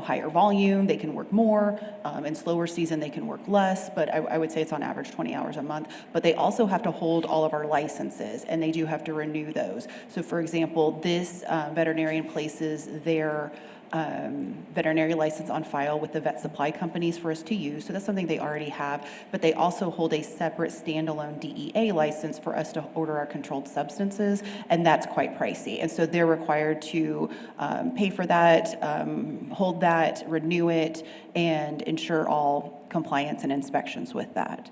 higher volume, they can work more. In slower season, they can work less, but I would say it's on average 20 hours a month. But they also have to hold all of our licenses, and they do have to renew those. So for example, this veterinarian places their veterinary license on file with the vet supply companies for us to use. So that's something they already have, but they also hold a separate standalone DEA license for us to order our controlled substances, and that's quite pricey. And so they're required to pay for that, hold that, renew it, and ensure all compliance and inspections with that.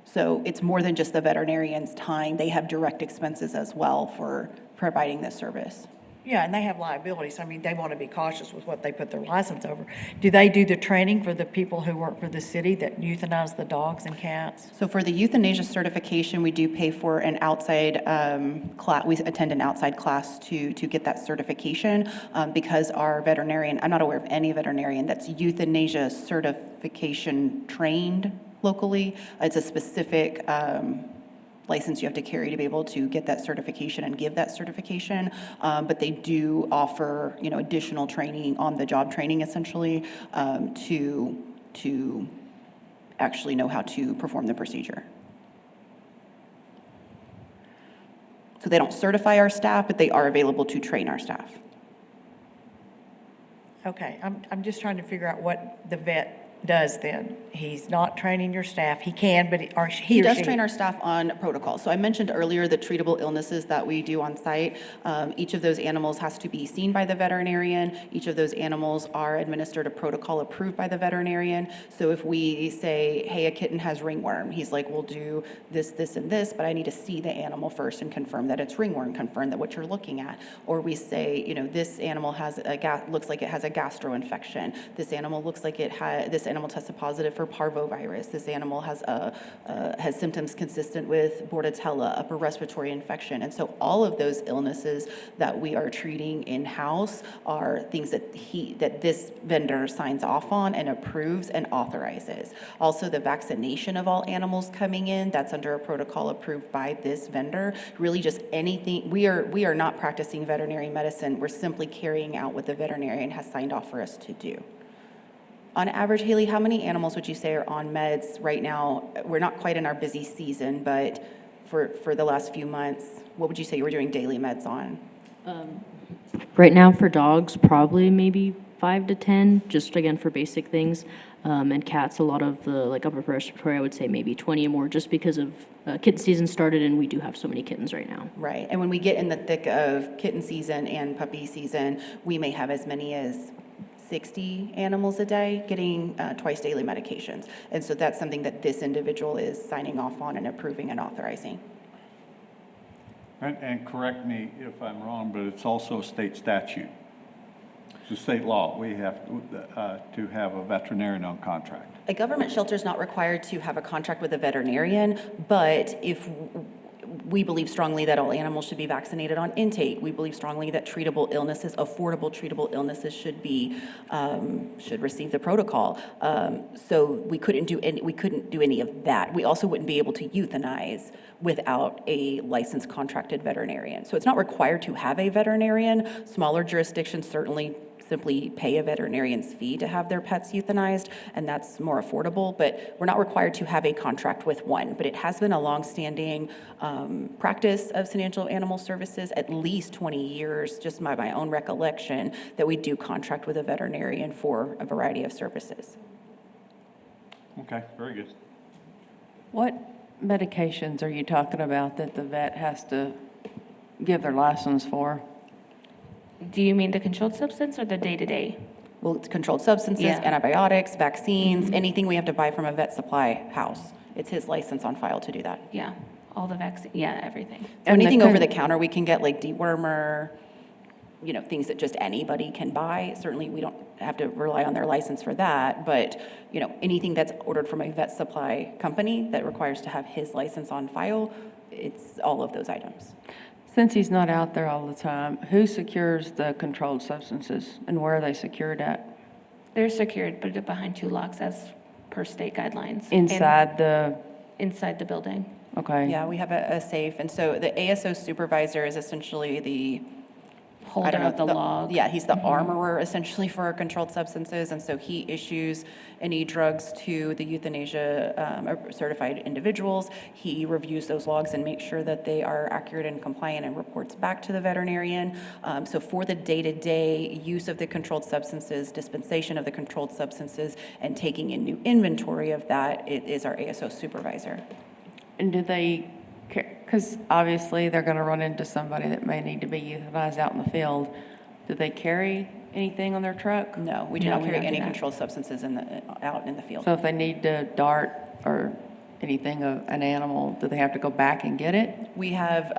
So it's more than just the veterinarian's time. They have direct expenses as well for providing this service. Yeah, and they have liabilities. I mean, they want to be cautious with what they put their license over. Do they do the training for the people who work for the city that euthanize the dogs and cats? So for the euthanasia certification, we do pay for an outside class. We attend an outside class to get that certification because our veterinarian, I'm not aware of any veterinarian that's euthanasia certification trained locally. It's a specific license you have to carry to be able to get that certification and give that certification. But they do offer, additional training, on-the-job training essentially, to actually know how to perform the procedure. So they don't certify our staff, but they are available to train our staff. Okay, I'm just trying to figure out what the vet does then. He's not training your staff. He can, but he or He does she. train our staff on protocols. So I mentioned earlier the treatable illnesses that we do on site. Each of those animals has to be seen by the veterinarian. Each of those animals are administered a protocol approved by the veterinarian. So if we say, hey, a kitten has ringworm, he's like, we'll do this, this, and this, but I need to see the animal first and confirm that it's ringworm, confirm that what you're looking at. Or we say, this animal has looks like it has a gastroinfection. This animal looks like this animal tested positive for parvovirus. This animal has symptoms consistent with Bordetella, upper respiratory infection. And so all of those illnesses that we are treating in-house are things that this vendor signs off on and approves and authorizes. Also, the vaccination of all animals coming in, that's under a protocol approved by this vendor. Really just anything, we are not practicing veterinary medicine. We're simply carrying out what the veterinarian has signed off for us to do. On average, Haley, how many animals would you say are on meds right now? We're not quite in our busy season, but for the last few months, what would you say you were doing daily meds on? Right now for dogs, probably maybe 5 to 10, just again for basic things. And cats, a lot of the upper respiratory, I would say maybe 20 or more, just because of kitten season started and we do have so many kittens right now. Right, and when we get in the thick of kitten season and puppy season, we may have as many as 60 animals a day getting twice daily medications. And so that's something that this individual is signing off on and approving and authorizing. And correct me if I'm wrong, but it's also a state statute. It's a state law. We have to have a veterinarian on contract. A government shelter is not required to have a contract with a veterinarian, but if we believe strongly that all animals should be vaccinated on intake. We believe strongly that treatable illnesses, affordable treatable illnesses should receive the protocol. So we couldn't do any of that. We also wouldn't be able to euthanize without a licensed contracted veterinarian. So it's not required to have a veterinarian. Smaller jurisdictions certainly simply pay a veterinarian's fee to have their pets euthanized, and that's more affordable, but we're not required to have a contract with one. But it has been a longstanding practice of San Angelo Animal Services, at least 20 years, just by my own recollection, that we do contract with a veterinarian for a variety of services. Okay, very good. What medications are you talking about that the vet has to give their license for? Do you mean the controlled substance or the day-to-day? Well, it's controlled substances, Yeah. antibiotics, vaccines, anything we have to buy from a vet supply house. It's his license on file to do that. Yeah, all the vaccine, yeah, everything. So And the anything over the counter we can get, like dewormer, things that just anybody can buy. Certainly, we don't have to rely on their license for that, but, anything that's ordered from a vet supply company that requires to have his license on file, it's all of those items. Since he's not out there all the time, who secures the controlled substances and where are they secured at? They're secured, but behind 2 locks as per state guidelines. and Inside the, Inside the building. okay. Yeah, we have a safe, and so the ASO supervisor is essentially the, I Holder don't know. of the log. Yeah, he's the armorer essentially for our controlled substances, and so he issues any drugs to the euthanasia certified individuals. He reviews those logs and makes sure that they are accurate and compliant and reports back to the veterinarian. So for the day-to-day use of the controlled substances, dispensation of the controlled substances, and taking in new inventory of that, it is our ASO supervisor. And do they, because obviously they're going to run into somebody that may need to be euthanized out in the field. Do they carry anything on their truck? No, we do No, not we carry don't do any that. controlled substances out in the field. So if they need to dart or anything of an animal, do they have to go back and get it? We have,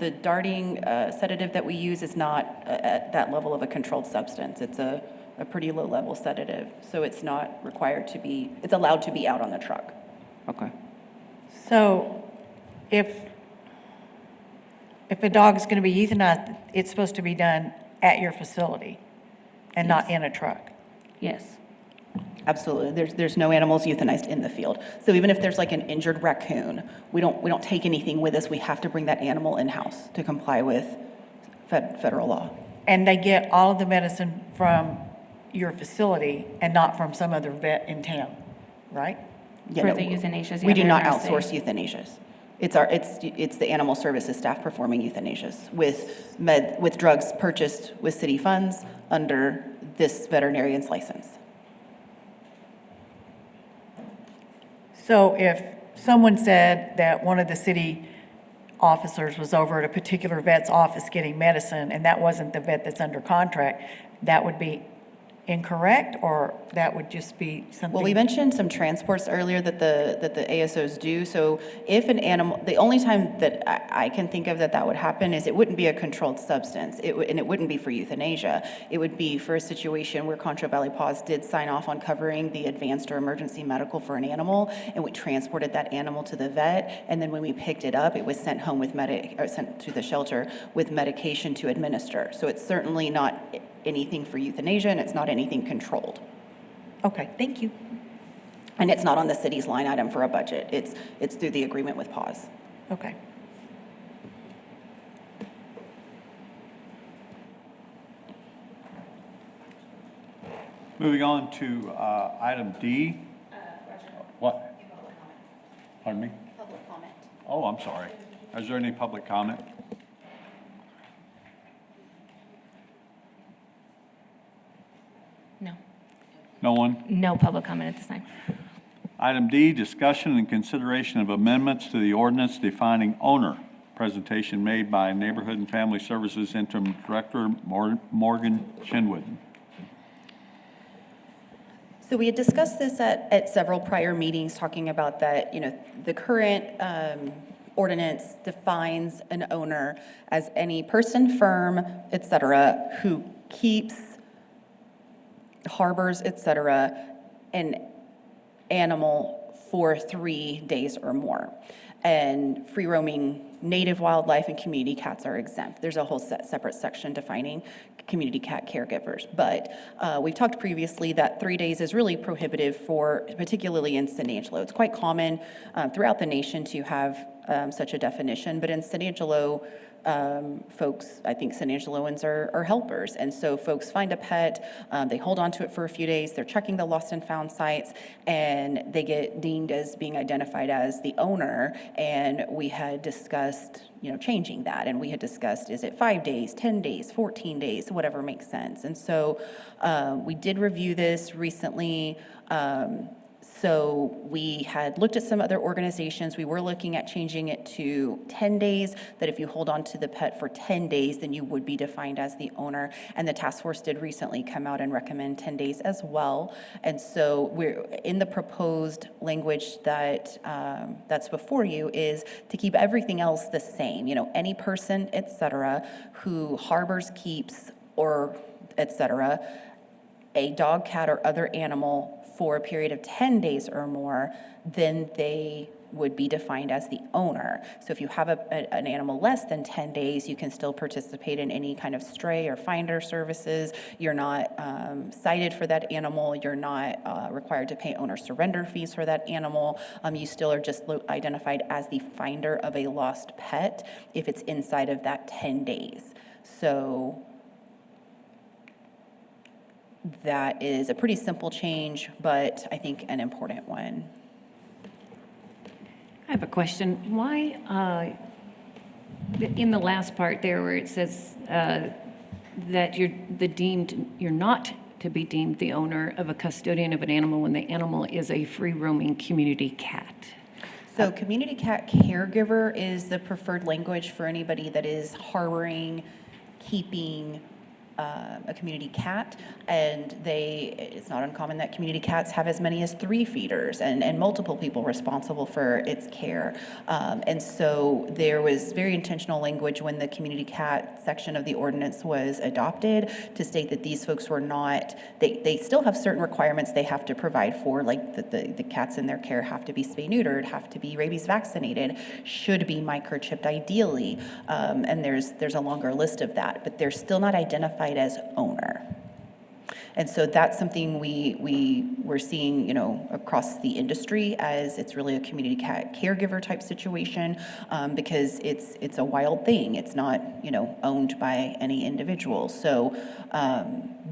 the darting sedative that we use is not at that level of a controlled substance. It's a pretty low-level sedative, so it's not required to be, it's allowed to be out on the truck. Okay. So if a dog is going to be euthanized, it's supposed to be done at your facility and not in a truck? Yes. Absolutely. There's no animals euthanized in the field. So even if there's like an injured raccoon, we don't take anything with us. We have to bring that animal in-house to comply with federal law. And they get all of the medicine from your facility and not from some other vet in town, right? Yeah, For no, the euthanasias, we yeah, do they're not nurses. outsource euthanasias. It's the animal services staff performing euthanasias with drugs purchased with city funds under this veterinarian's license. So if someone said that one of the city officers was over at a particular vet's office getting medicine, and that wasn't the vet that's under contract, that would be incorrect, or that would just be something? Well, we mentioned some transports earlier that the ASOs do. So if an animal, the only time that I can think of that would happen is it wouldn't be a controlled substance, and it wouldn't be for euthanasia. It would be for a situation where Concho Valley Paws did sign off on covering the advanced or emergency medical for an animal, and we transported that animal to the vet, and then when we picked it up, it was sent home with sent to the shelter with medication to administer. So it's certainly not anything for euthanasia, and it's not anything controlled. Okay, thank you. And it's not on the city's line item for a budget. It's through the agreement with PAWS. Okay. Moving on to item D. What? Pardon me? Public comment. Oh, I'm sorry. Is there any public comment? No. No one? No public comment at this time. Item D, discussion and consideration of amendments to the ordinance defining owner. Presentation made by Neighborhood and Family Services Interim Director Morgan Chinwood. So we had discussed this at several prior meetings, talking about that, the current ordinance defines an owner as any person, firm, et cetera, who keeps, harbors, et cetera, an animal for 3 days or more. And free roaming native wildlife and community cats are exempt. There's a whole separate section defining community cat caregivers. But we've talked previously that 3 days is really prohibitive particularly in San Angelo. It's quite common throughout the nation to have such a definition, but in San Angelo, folks, I think San Angeloans are helpers. And so folks find a pet, they hold on to it for a few days, they're checking the lost and found sites, and they get deemed as being identified as the owner. And we had discussed, changing that. And we had discussed, is it 5 days, 10 days, 14 days, whatever makes sense. And so we did review this recently. So we had looked at some other organizations. We were looking at changing it to 10 days, that if you hold on to the pet for 10 days, then you would be defined as the owner. And the task force did recently come out and recommend 10 days as well. And so we're in the proposed language that that's before you is to keep everything else the same. Any person, et cetera, who harbors, keeps, or et cetera, a dog, cat, or other animal for a period of 10 days or more, then they would be defined as the owner. So if you have an animal less than 10 days, you can still participate in any kind of stray or finder services. You're not cited for that animal. You're not required to pay owner surrender fees for that animal. You still are just identified as the finder of a lost pet if it's inside of that 10 days. So that is a pretty simple change, but I think an important one. I have a question. Why, in the last part there where it says that you're not to be deemed the owner of a custodian of an animal when the animal is a free-roaming community cat? So community cat caregiver is the preferred language for anybody that is harboring, keeping a community cat, and it's not uncommon that community cats have as many as 3 feeders and multiple people responsible for its care. And so there was very intentional language when the community cat section of the ordinance was adopted to state that these folks were not, they still have certain requirements they have to provide for, like the cats in their care have to be spay-neutered, have to be rabies vaccinated, should be microchipped ideally, and there's a longer list of that, but they're still not identified as owner. And so that's something we're seeing, across the industry, as it's really a community cat caregiver type situation, because it's a wild thing. It's not, owned by any individual. So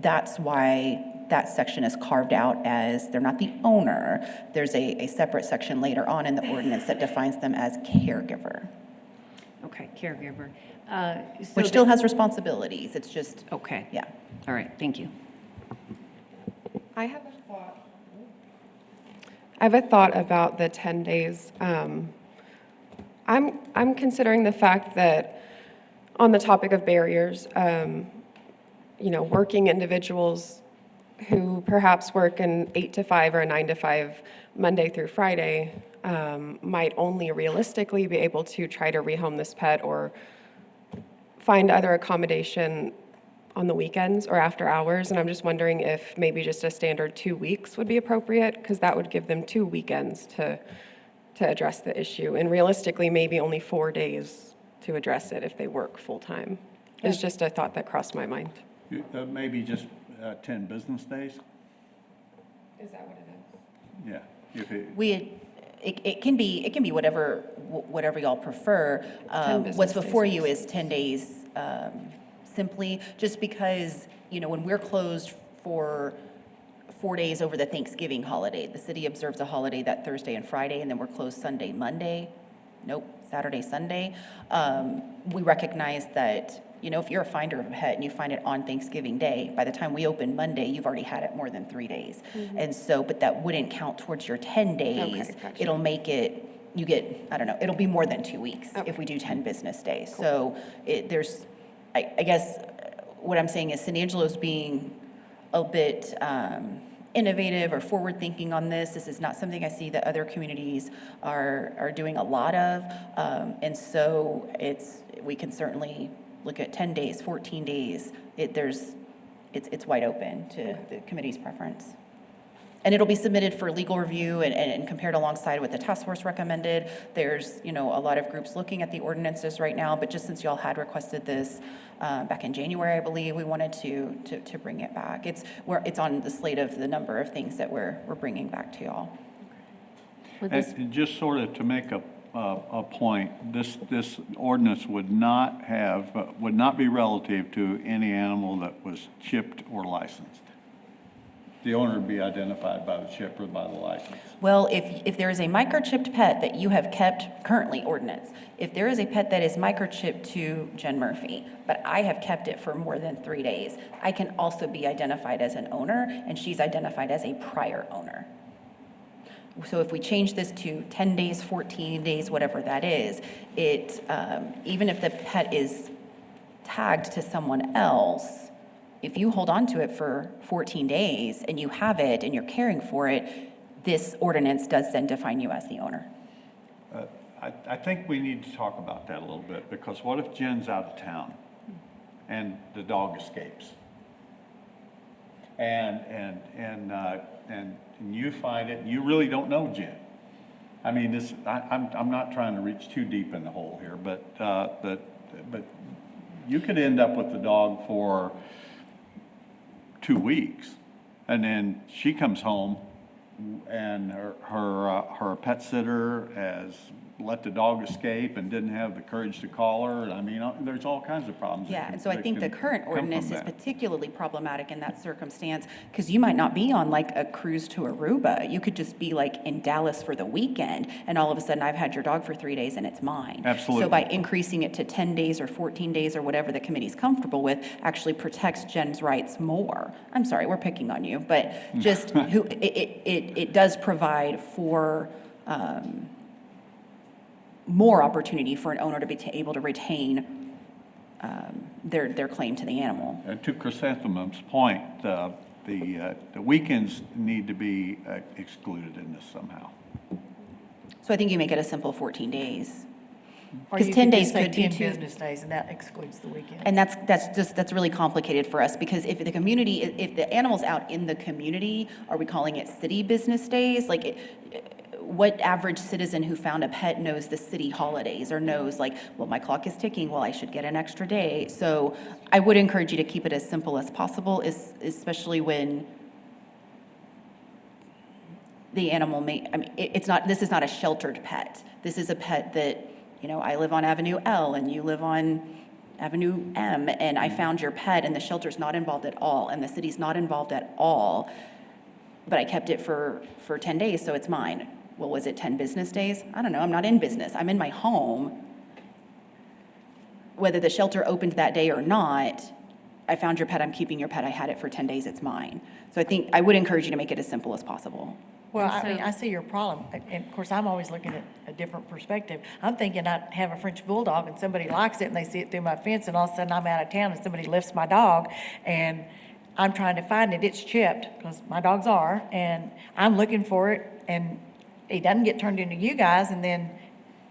that's why that section is carved out as they're not the owner. There's a separate section later on in the ordinance that defines them as caregiver. Okay, caregiver. Which still has responsibilities. It's just, Okay. yeah. All right, thank you. I have a thought about the 10 days. I'm considering the fact that on the topic of barriers, working individuals who perhaps work an 8 to 5 or a 9 to 5 Monday through Friday might only realistically be able to try to rehome this pet or find other accommodation on the weekends or after hours, and I'm just wondering if maybe just a standard 2 weeks would be appropriate, because that would give them 2 weekends to address the issue, and realistically, maybe only 4 days to address it if they work full-time. It's just a thought that crossed my mind. Maybe just 10 business days? Is that what it is? Yeah. If it, It can be whatever y'all prefer. 10 business What's before days. you is 10 days, simply, just because, when we're closed for 4 days over the Thanksgiving holiday, the city observes a holiday that Thursday and Friday, and then we're closed Sunday, Monday, Saturday, Sunday. We recognize that, if you're a finder of a pet and you find it on Thanksgiving Day, by the time we open Monday, you've already had it more than 3 days. And so, but that wouldn't count towards your 10 days. Okay, gotcha. It'll make it, you get, I don't know, it'll be more than 2 weeks if we do 10 business days. So I guess what I'm saying is San Angelo's being a bit innovative or forward-thinking on this. This is not something I see that other communities are doing a lot of. And so we can certainly look at 10 days, 14 days. It's wide open to the committee's preference. And it'll be submitted for legal review and compared alongside what the task force recommended. There's, a lot of groups looking at the ordinances right now, but just since y'all had requested this back in January, I believe, we wanted to bring it back. It's on the slate of the number of things that we're bringing back to y'all. and just sort of to make a point, this ordinance would not be relative to any animal that was chipped or licensed. The owner would be identified by the chip or by the license. Well, if there is a microchipped pet that you have kept, currently ordinance, if there is a pet that is microchipped to Jen Murphy, but I have kept it for more than 3 days, I can also be identified as an owner, and she's identified as a prior owner. So if we change this to 10 days, 14 days, whatever that is, even if the pet is tagged to someone else, if you hold on to it for 14 days and you have it and you're caring for it, this ordinance does then define you as the owner. I think we need to talk about that a little bit, because what if Jen's out of town and the dog escapes? And you find it, and you really don't know Jen. I mean, I'm not trying to reach too deep in the hole here, but you could end up with the dog for 2 weeks, and then she comes home and her pet sitter has let the dog escape and didn't have the courage to call her. I mean, there's all kinds of problems. that Yeah, can- and so I that think the can current come from ordinance is that. particularly problematic in that circumstance, because you might not be on like a cruise to Aruba. You could just be like in Dallas for the weekend, and all of a sudden, I've had your dog for 3 days and it's mine. Absolutely. So by increasing it to 10 days or 14 days or whatever the committee's comfortable with, actually protects Jen's rights more. I'm sorry, we're picking on you, but just it does provide for, more opportunity for an owner to be able to retain their claim to the animal. And to Chrysanthemum's point, the weekends need to be excluded in this somehow. So I think you make it a simple 14 days. Or Because you 10 could days just say could be 10 too. business days, and that excludes the weekend. And that's really complicated for us, because if the community, if the animal's out in the community, are we calling it city business days? Like, what average citizen who found a pet knows the city holidays, or knows like, well, my clock is ticking, well, I should get an extra day. So I would encourage you to keep it as simple as possible, especially when the animal may, I mean, this is not a sheltered pet. This is a pet that, I live on Avenue L and you live on Avenue M, and I found your pet and the shelter's not involved at all and the city's not involved at all, but I kept it for 10 days, so it's mine. Well, was it 10 business days? I don't know, I'm not in business, I'm in my home. Whether the shelter opened that day or not, I found your pet, I'm keeping your pet, I had it for 10 days, it's mine. So I think, I would encourage you to make it as simple as possible. Well, I mean, I see your problem, and of course, I'm always looking at a different perspective. I'm thinking I have a French Bulldog and somebody likes it and they see it through my fence, and all of a sudden I'm out of town and somebody lifts my dog and I'm trying to find it, it's chipped, because my dogs are, and I'm looking for it, and it doesn't get turned into you guys, and then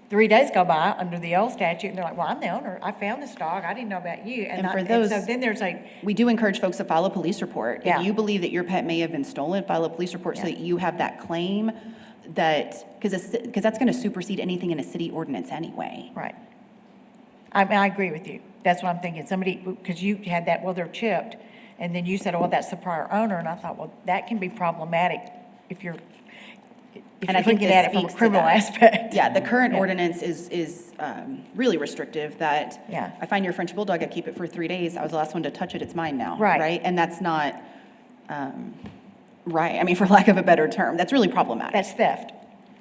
3 days go by under the old statute, and they're like, well, I'm the owner, I found this dog, I didn't know about you. And for those, so then there's like, we do encourage folks to file a police report. Yeah. If you believe that your pet may have been stolen, file a police report so that you have that claim, that, because that's going to supersede anything in a city ordinance anyway. right. I mean, I agree with you. That's what I'm thinking. Somebody, because you had that, well, they're chipped, and then you said, oh, well, that's the prior owner, and I thought, well, that can be problematic if you're And I think looking this at it from a speaks to criminal that. aspect. Yeah, the current Yeah. ordinance is really restrictive, that Yeah. I find your French Bulldog, I keep it for 3 days, I was the last one to touch it, it's mine now. Right. Right? And that's not right, I mean, for lack of a better term, that's really problematic. That's theft.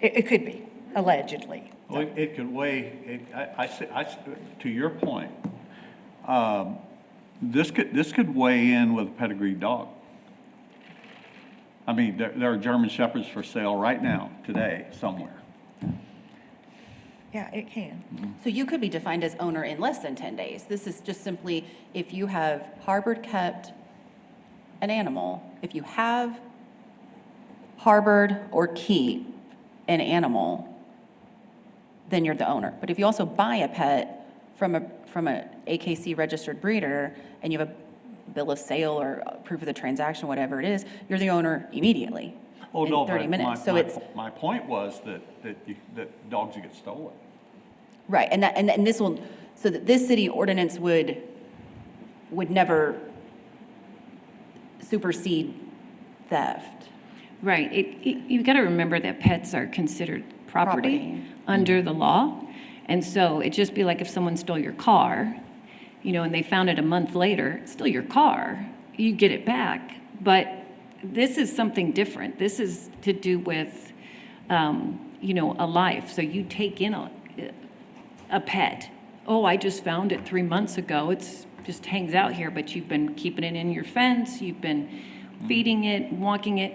It could be, allegedly. Well, it could weigh, to your point, this could weigh in with a pedigree dog. I mean, there are German Shepherds for sale right now, today, somewhere. Yeah, it can. So you could be defined as owner in less than 10 days. This is just simply if you have harbored, kept an animal, if you have harbored or keep an animal, then you're the owner. But if you also buy a pet from a AKC registered breeder and you have a bill of sale or proof of the transaction, whatever it is, you're the owner immediately Oh, in no, 30 minutes. So it's my point was that dogs get stolen. right, and this will, so that this city ordinance would never supersede theft. Right. You've got to remember that pets are considered property under the law. And so it'd just be like if someone stole your car, and they found it a month later, it's still your car, you get it back. But this is something different. This is to do with, a life. So you take in a pet. Oh, I just found it 3 months ago. It's just hangs out here, but you've been keeping it in your fence. You've been feeding it, walking it.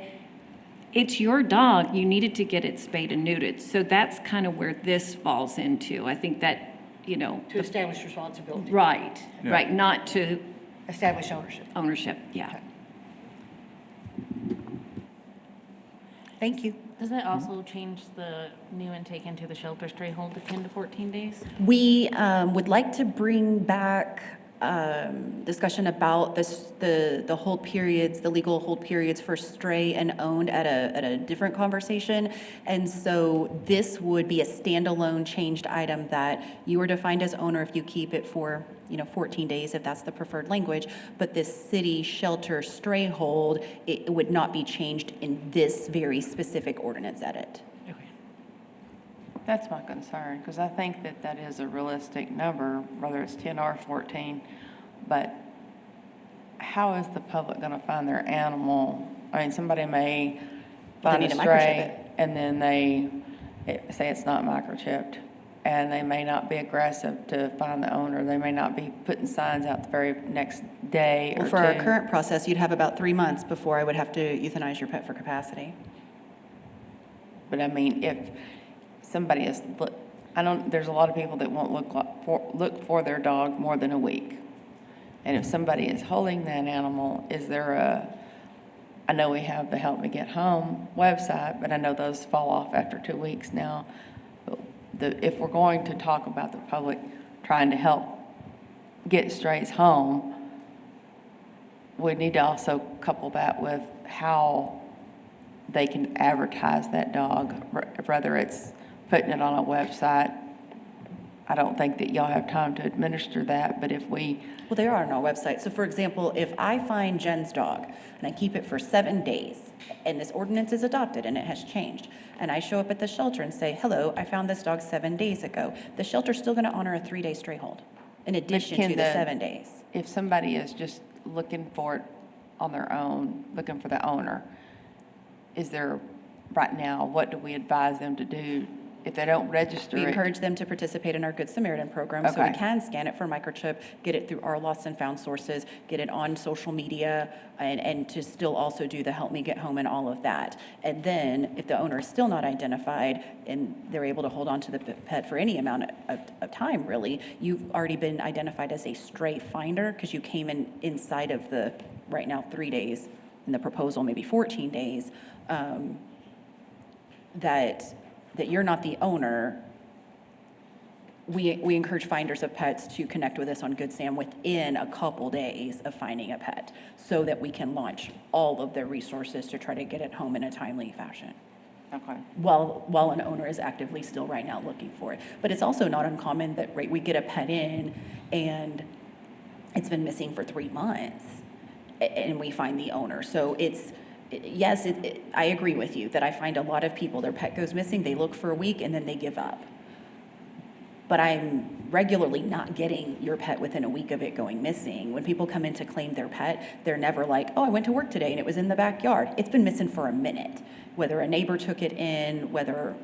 It's your dog. You needed to get it spayed and neutered. So that's kind of where this falls into. I think that, To establish responsibility. right, Yeah. right, not to Establish ownership. ownership, yeah. Thank you. Doesn't it also change the new intake into the shelter stray hold to 10 to 14 days? We would like to bring back discussion about the hold periods, the legal hold periods for stray and owned at a different conversation. And so this would be a standalone changed item that you are defined as owner if you keep it for, 14 days, if that's the preferred language. But this city shelter stray hold, it would not be changed in this very specific ordinance edit. That's my concern, because I think that is a realistic number, whether it's 10 or 14. But how is the public going to find their animal? I mean, somebody may find need a to microchip stray, it. and then they say it's not microchipped, and they may not be aggressive to find the owner. They may not be putting signs out the very next day or Well, two. for our current process, you'd have about 3 months before I would have to euthanize your pet for capacity. But I mean, if somebody is, there's a lot of people that won't look for their dog more than a week. And if somebody is holding that animal, is there I know we have the Help Me Get Home website, but I know those fall off after 2 weeks now. But if we're going to talk about the public trying to help get strays home, we need to also couple that with how they can advertise that dog, whether it's putting it on a website. I don't think that y'all have time to administer that, but if we... Well, they are on our website. So for example, if I find Jen's dog and I keep it for 7 days and this ordinance is adopted and it has changed, and I show up at the shelter and say, hello, I found this dog 7 days ago, the shelter's still going to honor a 3-day stray hold in addition to the 7 days. If somebody is just looking for it on their own, looking for the owner, is there, right now, what do we advise them to do if they don't register We it? encourage them to participate in our Good Samaritan program, so we Okay. can scan it for microchip, get it through our lost and found sources, get it on social media, and to still also do the Help Me Get Home and all of that. And then, if the owner is still not identified and they're able to hold on to the pet for any amount of time, really, you've already been identified as a stray finder because you came in inside of the, right now, 3 days, in the proposal, maybe 14 days, that you're not the owner. We encourage finders of pets to connect with us on Good Sam within a couple days of finding a pet so that we can launch all of their resources to try to get it home in a timely fashion. Okay. While an owner is actively still right now looking for it. But it's also not uncommon that, right, we get a pet in and it's been missing for 3 months and we find the owner. So yes, I agree with you that I find a lot of people, their pet goes missing, they look for a week and then they give up. But I'm regularly not getting your pet within a week of it going missing. When people come in to claim their pet, they're never like, oh, I went to work today and it was in the backyard. It's been missing for a minute, whether a neighbor took it in, whether,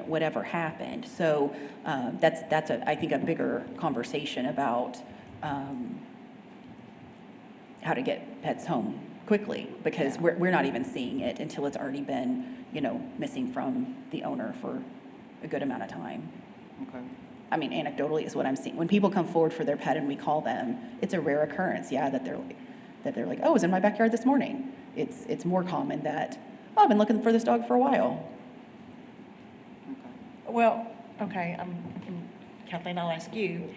whatever happened. So that's I think, a bigger conversation about how to get pets home quickly, because we're not even seeing it until it's already been, missing from the owner for a good amount of time. Okay. I mean, anecdotally is what I'm seeing. When people come forward for their pet and we call them, it's a rare occurrence, that they're like, oh, it was in my backyard this morning. It's more common that, oh, I've been looking for this dog for a while. Well, okay, Kathleen, I'll ask you.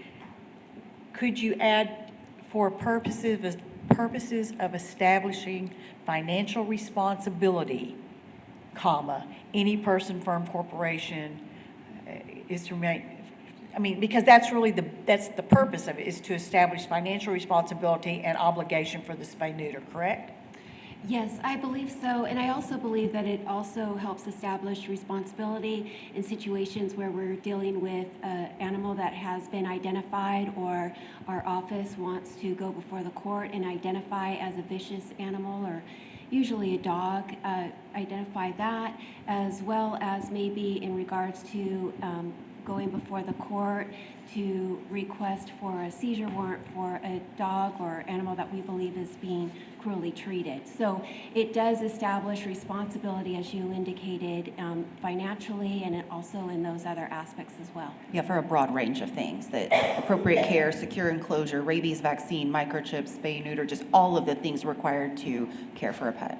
Could you add, for purposes of establishing financial responsibility, any person, firm, corporation is to remain, because that's really that's the purpose of it, is to establish financial responsibility and obligation for the spay-neuter, correct? Yes, I believe so, and I also believe that it also helps establish responsibility in situations where we're dealing with an animal that has been identified, or our office wants to go before the court and identify as a vicious animal, or usually a dog, identify that, as well as maybe in regards to going before the court to request for a seizure warrant for a dog or animal that we believe is being cruelly treated. So it does establish responsibility, as you indicated, financially, and also in those other aspects as well. Yeah, for a broad range of things, that appropriate care, secure enclosure, rabies vaccine, microchips, spay, neuter, just all of the things required to care for a pet.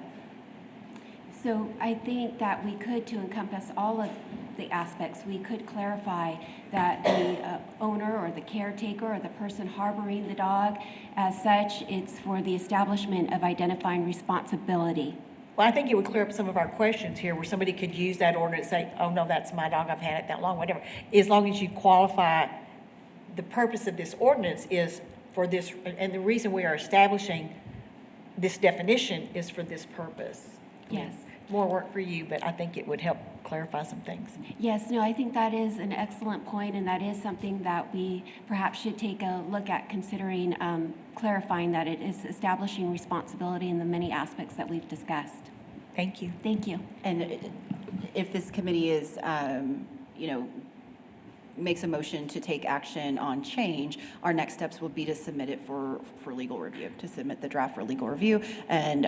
So I think that we could, to encompass all of the aspects, we could clarify that the owner or the caretaker or the person harboring the dog. As such, it's for the establishment of identifying responsibility. Well, I think it would clear up some of our questions here, where somebody could use that ordinance, say, oh, no, that's my dog, I've had it that long, whatever. As long as you qualify, the purpose of this ordinance is for this, and the reason we are establishing this definition is for this purpose. Yes. More work for you, but I think it would help clarify some things. Yes, no, I think that is an excellent point, and that is something that we perhaps should take a look at, considering clarifying that it is establishing responsibility in the many aspects that we've discussed. Thank you. Thank you. And if this committee is, makes a motion to take action on change, our next steps will be to submit it for legal review, to submit the draft for legal review. And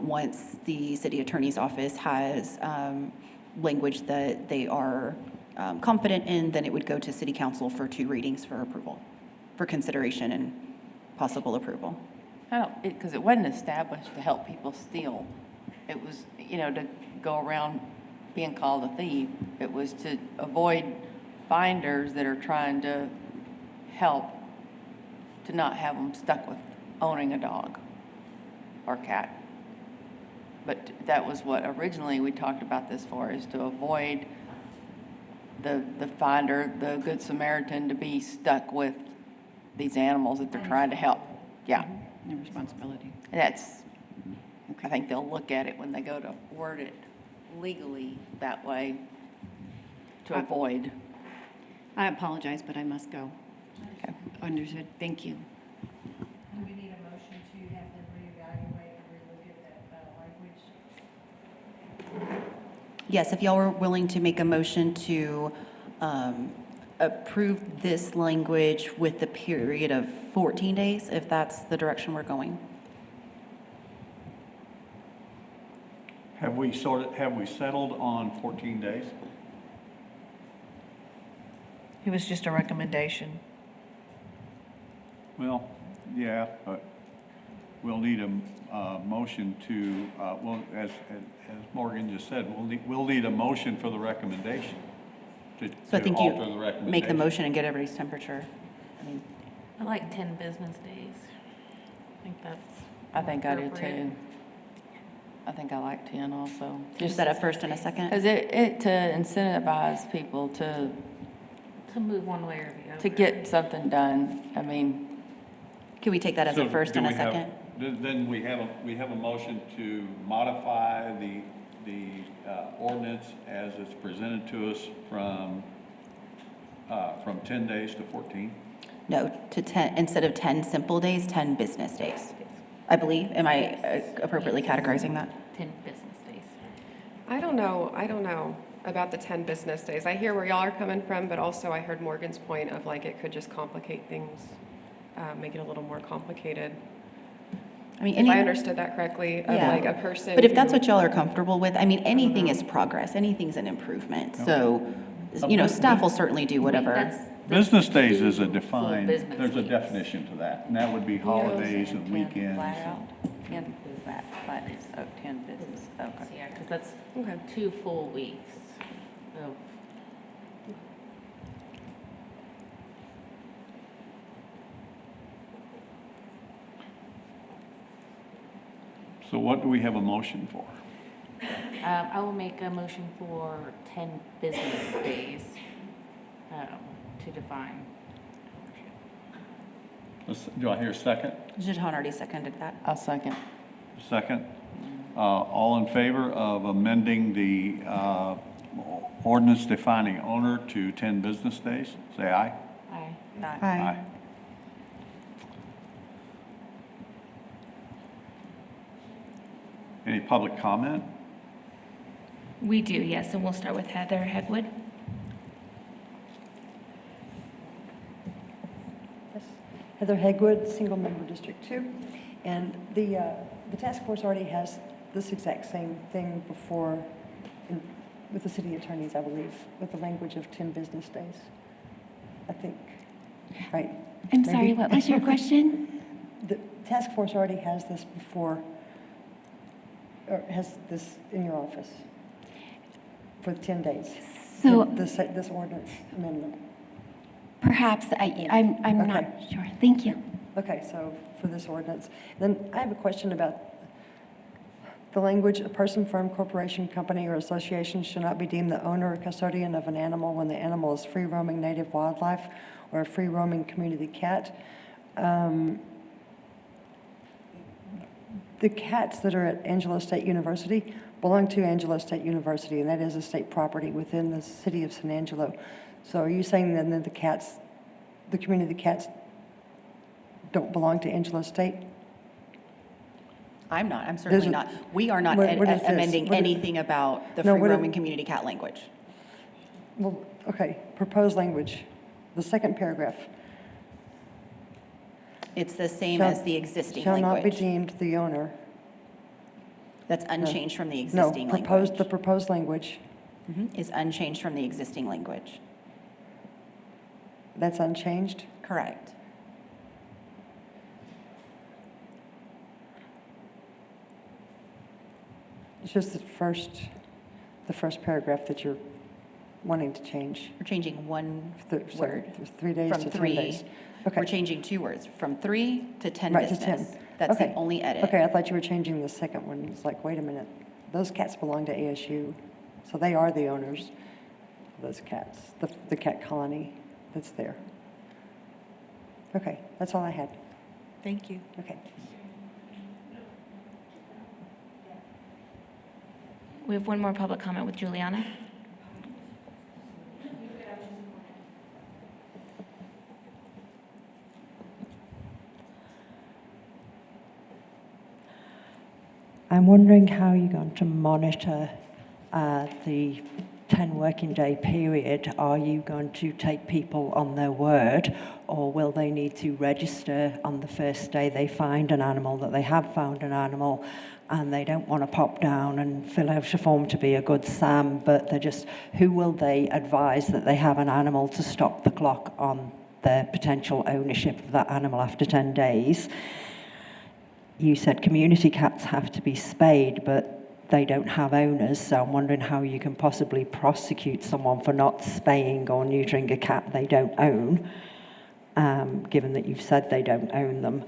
once the city attorney's office has language that they are confident in, then it would go to city council for 2 readings for approval, for consideration and possible approval. Because it wasn't established to help people steal. It was, to go around being called a thief. It was to avoid finders that are trying to help, to not have them stuck with owning a dog or cat. But that was what originally we talked about this for, is to avoid the finder, the Good Samaritan, to be stuck with these animals that they're trying to help. Yeah. Their responsibility. That's, I think they'll look at it when they go to word it legally that way, to avoid. I apologize, but I must go. Okay. Understood. Thank you. Do we need a motion to have them reevaluate and relook at that language? Yes, if y'all were willing to make a motion to approve this language with the period of 14 days, if that's the direction we're going. Have we settled on 14 days? It was just a recommendation. Well, yeah, but we'll need a motion to, as Morgan just said, we'll need a motion for the recommendation. So I think to you alter the recommendation. make the motion and get everybody's temperature. I like 10 business days. I think that's I think I do appropriate. too. I think I like 10 also. Is that a first and a second? Because it to incentivize people to move one way or the other. to get something done. I mean, Can we take that as So a first do and a we have- second? Then we have a motion to modify the ordinance as it's presented to us from 10 days to 14? No, to 10, instead of 10 simple days, 10 business days. I believe, am I appropriately categorizing that? 10 business days. I don't know about the 10 business days. I hear where y'all are coming from, but also I heard Morgan's point of like, it could just complicate things, make it a little more complicated. I mean, If I understood that correctly, of Yeah. like a person. But if that's who- what y'all are comfortable with, I mean, anything is progress, anything's an improvement. So, staff will certainly do whatever. Business days is a defined, business there's a days. definition to that, and that would be holidays and weekends. 10 Fridays, 10 business, okay. Yeah, because that's Okay. 2 full weeks of So what do we have a motion for? I will make a motion for 10 business days to define. Do I hear a second? Jahan already seconded that. I'll second. Second. All in favor of amending the ordinance defining owner to 10 business days? Say aye. Aye. Aye. Any public comment? We do, yes, and we'll start with Heather Hegwood. Heather Hegwood, single member District 2. And the task force already has this exact same thing before, with the city attorneys, I believe, with the language of 10 business days. I think, right? I'm sorry, Maybe? what was your question? The task force already has this before, or has this in your office for 10 days. So- This ordinance amendment. Perhaps, I'm not sure. Thank you. Okay, so for this ordinance. Then I have a question about the language, a person, firm, corporation, company, or association shall not be deemed the owner or custodian of an animal when the animal is free-roaming native wildlife or a free-roaming community cat. The cats that are at Angelo State University belong to Angelo State University, and that is a state property within the city of San Angelo. So are you saying then that the community cats don't belong to Angelo State? I'm not, I'm certainly There's a- not. We are not what is this? amending What is- anything about the No, free what is- roaming community cat language. Well, okay, proposed language, the second paragraph. It's the same Shall- as the existing Shall not be language. deemed the owner. That's unchanged from the No, existing proposed, the language. proposed language, Is unchanged from the existing language. that's unchanged? Correct. It's just the first paragraph that you're wanting to change. We're changing one Th- so word. 3 days From to 10 3. days. We're Okay. changing 2 words, from 3 to 10 Right, to business. 10. That's the Okay. only edit. Okay, I thought you were changing the second one. It's like, wait a minute, those cats belong to ASU, so they are the owners of those cats, the cat colony that's there. Okay, that's all I had. Thank you. Okay. We have one more public comment with Juliana. I'm wondering how you're going to monitor the 10 working day period. Are you going to take people on their word, or will they need to register on the first day they find an animal, that they have found an animal, and they don't want to pop down and fill out a form to be a good Sam, but they're just, who will they advise that they have an animal to stop the clock on their potential ownership of that animal after 10 days? You said community cats have to be spayed, but they don't have owners, so I'm wondering how you can possibly prosecute someone for not spaying or neutering a cat they don't own, given that you've said they don't own them.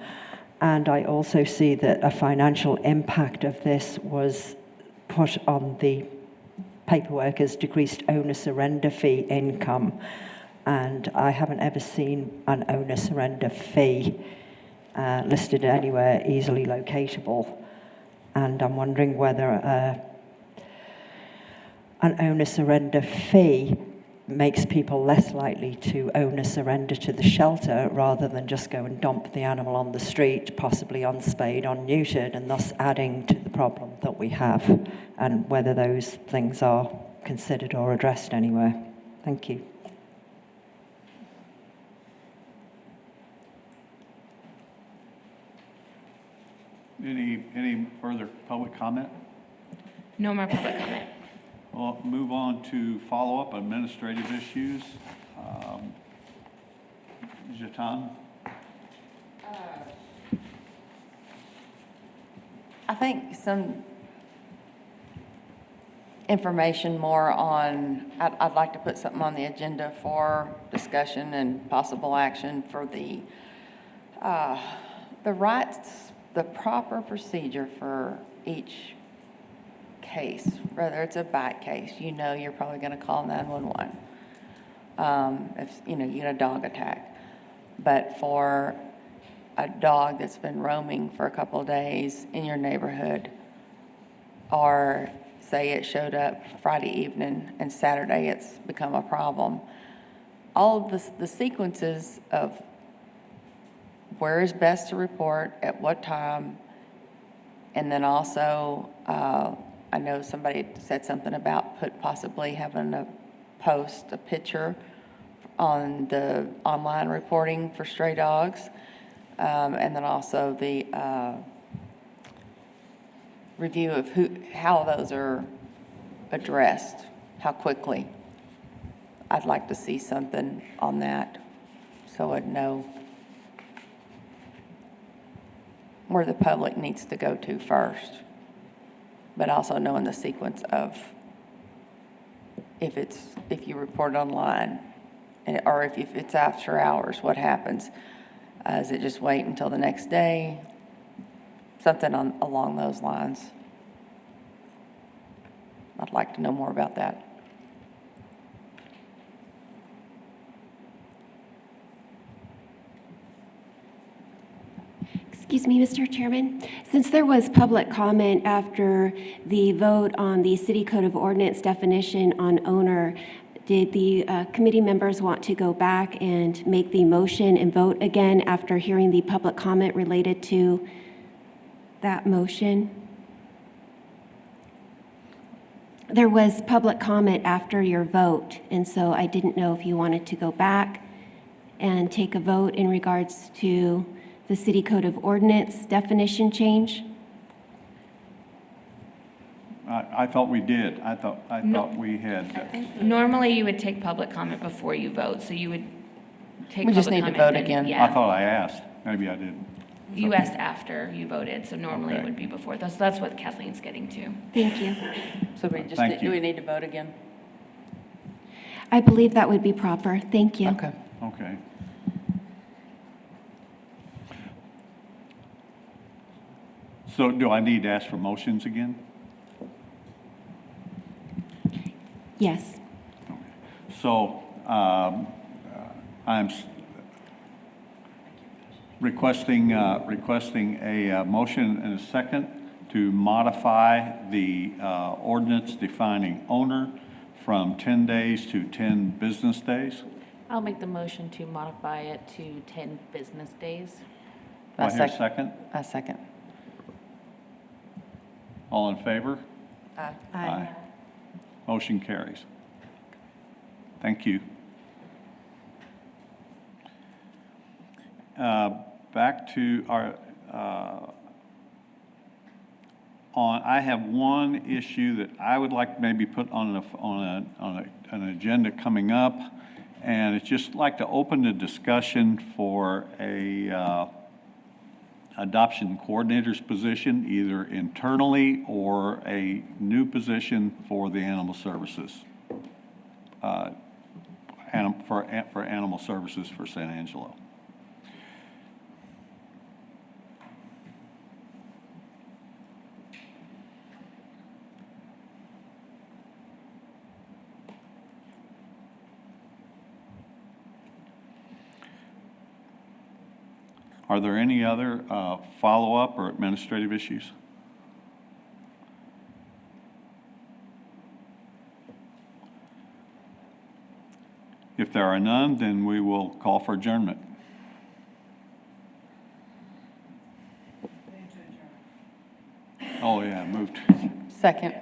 And I also see that a financial impact of this was put on the paperwork as decreased owner surrender fee income, and I haven't ever seen an owner surrender fee listed anywhere easily locatable. And I'm wondering whether an owner surrender fee makes people less likely to own a surrender to the shelter rather than just go and dump the animal on the street, possibly unspayed, unneutered, and thus adding to the problem that we have, and whether those things are considered or addressed anywhere. Thank you. Any further public comment? No more public comment. Well, move on to follow-up administrative issues. Jatan? I think some information more on, I'd like to put something on the agenda for discussion and possible action for the rights, the proper procedure for each case, whether it's a bite case, you know you're probably going to call 911 if you get a dog attack. But for a dog that's been roaming for a couple of days in your neighborhood, or say it showed up Friday evening and Saturday it's become a problem, all of the sequences of where is best to report, at what time, and then also, I know somebody said something about possibly having to post a picture on the online reporting for stray dogs, and then also the review of how those are addressed, how quickly. I'd like to see something on that so I'd know where the public needs to go to first, but also knowing the sequence of if you report online, Or if it's after hours, what happens? Is it just wait until the next day? Something along those lines. I'd like to know more about that. Excuse me, Mr. Chairman. Since there was public comment after the vote on the City Code of Ordinance definition on owner, did the committee members want to go back and make the motion and vote again after hearing the public comment related to that motion? There was public comment after your vote, and so I didn't know if you wanted to go back and take a vote in regards to the City Code of Ordinance definition change? I thought we did. I thought we had. Normally, you would take public comment before you vote, so you would take We just public need to comment vote then- again. Yeah. I thought I asked. Maybe I didn't. You asked after you voted, so normally it Okay. would be before. That's what Kathleen's getting to. Thank you. So Thank you. do we need to vote again? I believe that would be proper. Thank you. Okay. Okay. So do I need to ask for motions again? Yes. So I'm requesting a motion and a second to modify the ordinance defining owner from 10 days to 10 business days. I'll make the motion to modify it to 10 business days. Do I hear a second? A second. All in favor? Aye. Motion carries. Thank you. Back to our, I have one issue that I would like to maybe put on an agenda coming up, and it's just like to open the discussion for a adoption coordinator's position, either internally or a new position for the animal services, for animal services for San Angelo. Are there any other follow-up or administrative issues? If there are none, then we will call for adjournment. Oh, yeah, moved. Second.